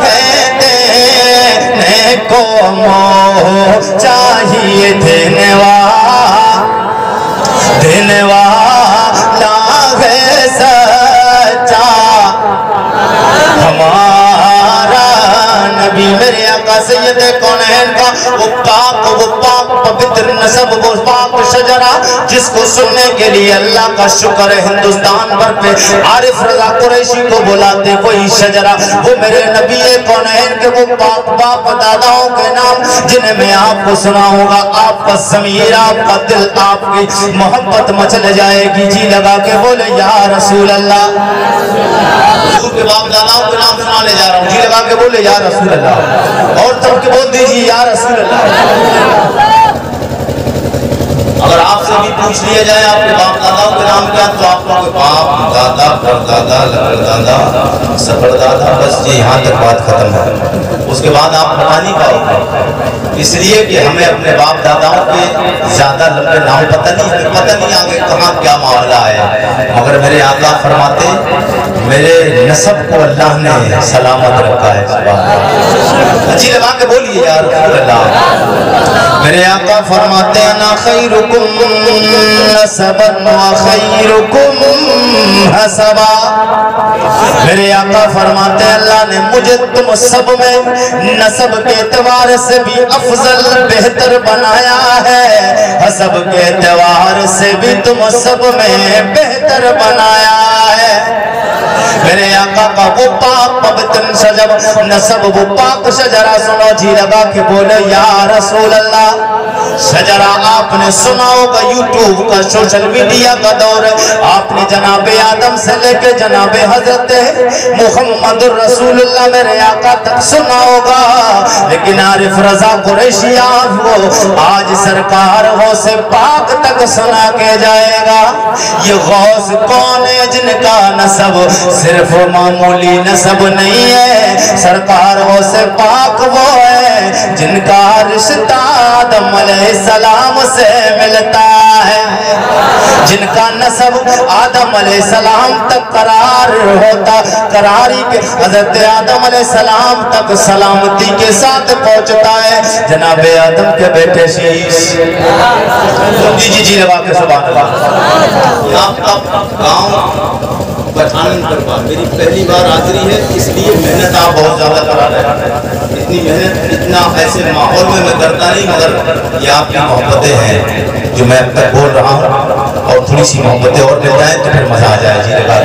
ہے دینے کو موہ چاہیے دینے والا ہے سچا ہمارا نبی. میرے آقا سید کونین کا وہ پاک پوتر نسب وہ پاک شجرہ جس کو سننے کے لیے اللہ کا شکر ہے ہندوستان بھر پہ عارف رضا قریشی کو بلاتے وہی شجرہ وہ میرے نبی کونین کے وہ پاک باپ داداؤں کے نام جنہیں میں آپ کو سناؤں گا. آپ کا ضمیر آپ کا دل آپ کی محبت مچل جائے گی. جی لگا کے بولے یا رسول اللہ. حضور کے باپ داداؤں کے نام سنانے جا رہا ہوں. جی لگا کے بولے یا رسول اللہ. اور تب کے بول دیجیے یا رسول اللہ. اگر آپ سے بھی پوچھ لیا جائے آپ کے باپ داداؤں کے نام کیا تو آپ کو باپ دادا پردادا لڑدادا سپردادا بس یہ یہاں تک بات ختم ہے. اس کے بعد آپ بتا نہیں پاؤ گے اس لیے کہ ہمیں اپنے باپ داداؤں کے زیادہ لمبے نام پتہ نہیں آگے کہاں کیا معاملہ ہے. مگر میرے آقا فرماتے میرے نسب کو اللہ نے سلامت رکھا ہے. جی لگا کے بولیے یا رسول اللہ. میرے آقا فرماتے انا خیرکم نسبا و خیرکم حسبا. میرے آقا فرماتے اللہ نے مجھے تم سب میں نسب کے اعتبار سے بھی افضل بہتر بنایا ہے، حسب کے اعتبار سے بھی تم سب میں بہتر بنایا ہے. میرے آقا کا وہ پاک پبتن شجر نسب وہ پاک شجرہ سنو جی لگا کے بولے یا رسول اللہ شجرہ آپ نے سنا ہوگا یوٹیوب کا سوشل میڈیا کا دور ہے آپ نے جناب آدم سے لے کے جناب حضرت محمد الرسول اللہ میرے آقا تک سنا ہوگا لیکن عارف رضا قریشی وہ آج سرکار غوث پاک تک سنا کے جائے گا یہ غوث کون ہے جن کا نسب صرف معمولی نسب نہیں ہے سرکار غوث پاک وہ ہے جن کا رشتہ آدم علیہ السلام سے ملتا ہے جن کا نسب آدم علیہ السلام تک قرار ہوتا قراری کے حضرت آدم علیہ السلام تک سلامتی کے ساتھ پہنچتا ہے جناب آدم کے بیٹے شیش جی لگا کے سبحان اللہ آپ کا گاؤں پٹھان کروا میری پہلی بار حاضری ہے اس لیے محنت آپ بہت زیادہ کرا رہے ہیں اتنی محنت اتنا ایسے ماحول میں کرتا نہیں مگر یہ آپ کی محبتیں ہیں جو میں اب تک بول رہا ہوں اور تھوڑی سی محبتیں اور مل جائیں تو پھر مزہ آ جائے جی لگا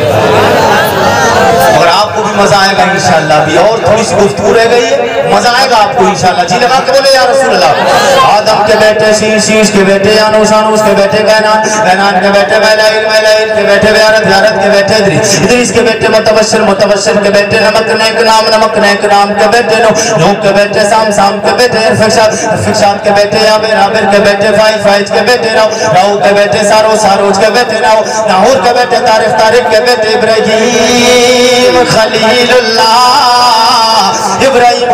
اور آپ کو بھی مزہ آئے گا انشاءاللہ بھی اور تھوڑی سی گفتگو رہ گئی مزہ آئے گا آپ کو انشاءاللہ جی لگا کے بولے یا رسول اللہ آدم کے بیٹے شیش کے بیٹے یانوس کے بیٹے کینان کے بیٹے میلائل کے بیٹے بیارت کے بیٹے ادریس کے بیٹے متبشر کے بیٹے نمک نیک نام کے بیٹے نوح کے بیٹے سام کے بیٹے فکشاد کے بیٹے عابر کے بیٹے فائج کے بیٹے راؤ کے بیٹے ساروج کے بیٹے ناہور کے بیٹے طارق کے بیٹے ابراہیم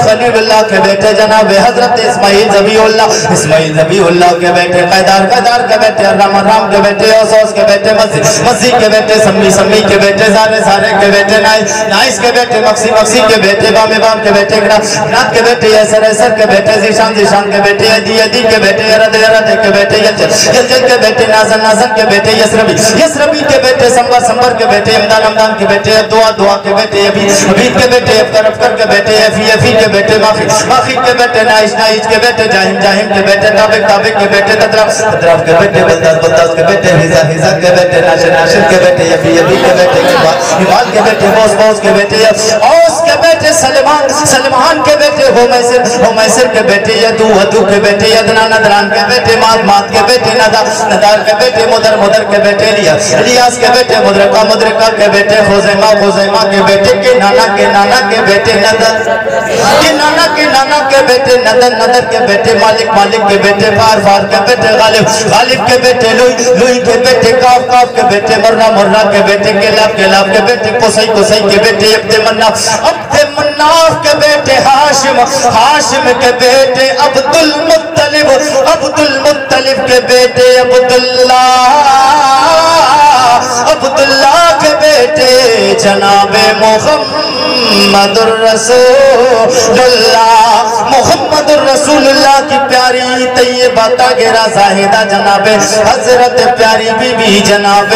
خلیل اللہ کے بیٹے جناب حضرت اسماعیل ذبیح اللہ کے بیٹے قیدار کے بیٹے رام کے بیٹے اوسوس کے بیٹے مسیح کے بیٹے سمی کے بیٹے سارے کے بیٹے نائس کے بیٹے مقسی کے بیٹے بام کے بیٹے گنات کے بیٹے ایسر کے بیٹے زیشان کے بیٹے ادی کے بیٹے رد کے بیٹے یلجل کے بیٹے نازن کے بیٹے یسربی کے بیٹے سمبر کے بیٹے امدان کے بیٹے دعا کے بیٹے عبید کے بیٹے افکر کے بیٹے افی کے بیٹے مافی کے بیٹے نائش کے بیٹے جاہم کے بیٹے تابق کے بیٹے تدراف کے بیٹے بلداز کے بیٹے حیزہ کے بیٹے ناشر کے بیٹے یفی کے بیٹے ہمال کے بیٹے بوس کے بیٹے اوس کے بیٹے سلمان کے بیٹے ہومیسر کے بیٹے یدو کے بیٹے ندران کے بیٹے مات کے بیٹے ندار کے بیٹے مدر کے بیٹے الیاس کے بیٹے مدرکہ کے بیٹے خوزیمہ کے بیٹے کے نانا کے بیٹے ندر کے بیٹے مالک کے بیٹے فار کے بیٹے غالب کے بیٹے لوئی کے بیٹے کاف کے بیٹے مرنا کے بیٹے کلاب کے بیٹے قصی کے بیٹے عبد مناف کے بیٹے ہاشم کے بیٹے عبد المطلب کے بیٹے عبداللہ کے بیٹے جناب محمد الرسول اللہ کی پیاری طیبہ طاہرہ زاہدہ جناب حضرت پیاری بی بی جناب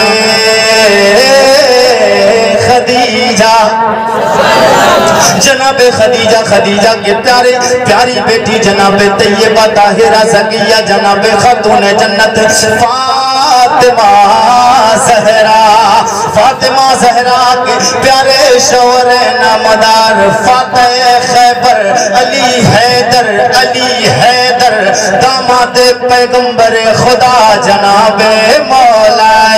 خدیجہ کے پیاری بیٹی جناب طیبہ طاہرہ زکیہ جناب خاتون جنت فاطمہ زہرا کے پیارے شوہر نامدار فاتح خیبر علی حیدر داماد پیغمبر خدا جناب مولا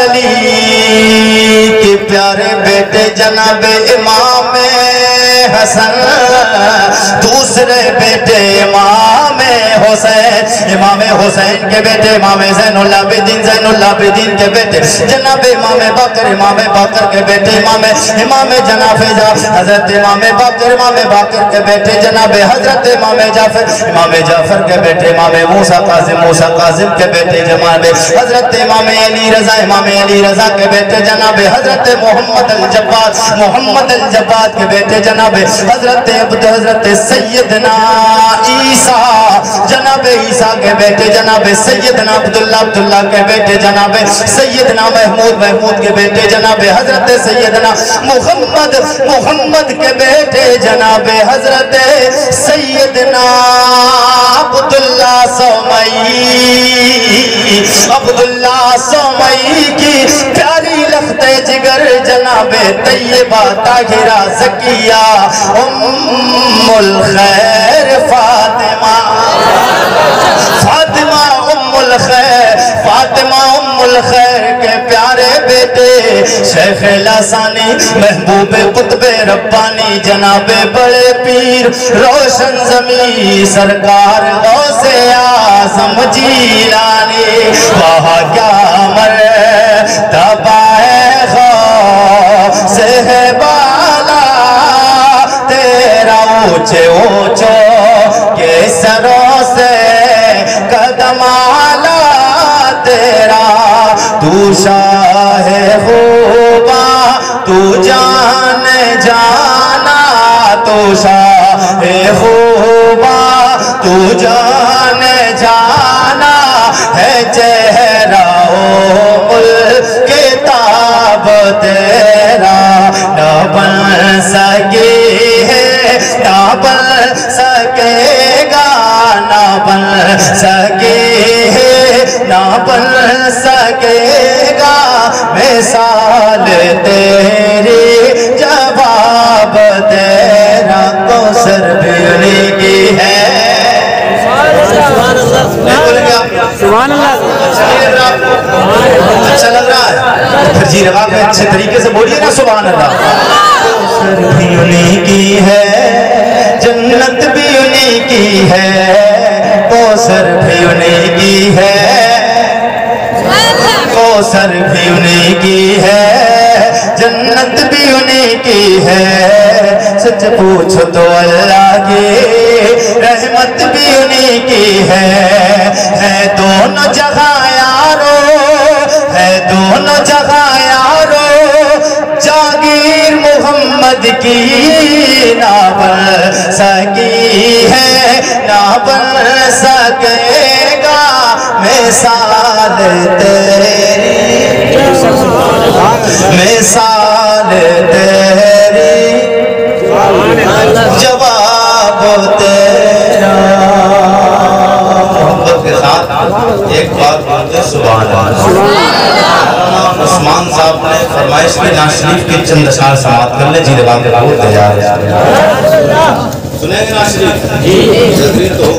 علی کے پیارے بیٹے جناب امام حسن دوسرے بیٹے امام حسین کے بیٹے امام زین العابدین کے بیٹے جناب امام باقر کے بیٹے امام جناب حضرت امام باقر کے بیٹے جناب حضرت امام جعفر کے بیٹے امام موسیٰ قاظم کے بیٹے جناب حضرت امام علی رضا کے بیٹے جناب حضرت محمد الجباد کے بیٹے جناب حضرت سیدنا عیسیٰ جناب عیسیٰ کے بیٹے جناب سیدنا عبداللہ کے بیٹے جناب سیدنا محمود کے بیٹے جناب حضرت سیدنا محمد کے بیٹے جناب حضرت سیدنا عبداللہ سومئی کی جگر جناب طیبہ طاہرہ زکیہ ام الخیر فاطمہ ام الخیر فاطمہ ام الخیر کے پیارے بیٹے شیخ لسانی محبوب قطب ربانی جناب بڑے پیر روشن زمین سرکار غوث اعظم جیلانی وہاں کیا مرتبہ ہے غوث بالا تیرا اونچے اونچوں کے سروں سے قدم آلا تیرا تو شاہ خوبا تو جان جانا تو شاہ خوبا تو جان جانا ہے چہرہ ملک کتاب تیرا نہ بن سکی ہے نہ بن سکے گا نہ بن سکے نہ بن سکے گا مثال تیری جواب تیرا کوثر بھی انہی کی ہے سبحان اللہ اچھا لگ رہا ہے پھر جی لگا کے اچھے طریقے سے بولیے نا سبحان اللہ کوثر بھی انہی کی ہے جنت بھی انہی کی ہے کوثر بھی انہی کی ہے کوثر بھی انہی کی ہے جنت بھی انہی کی ہے سچ پوچھو تو اللہ کی رحمت بھی انہی کی ہے دونوں جگہ یارو ہے دونوں جگہ یارو جاگیر محمد کی نہ بن سکی ہے نہ بن سکے گا مثال تیری مثال تیری جواب تیرا محبت کے ساتھ ایک بات بولتے سبحان اللہ عثمان صاحب نے فرمائش میں نعت شریف کی چند اشعار سماعت کر لیں جی لگا کے بولتے جا رہے ہیں سنیں گے نعت شریف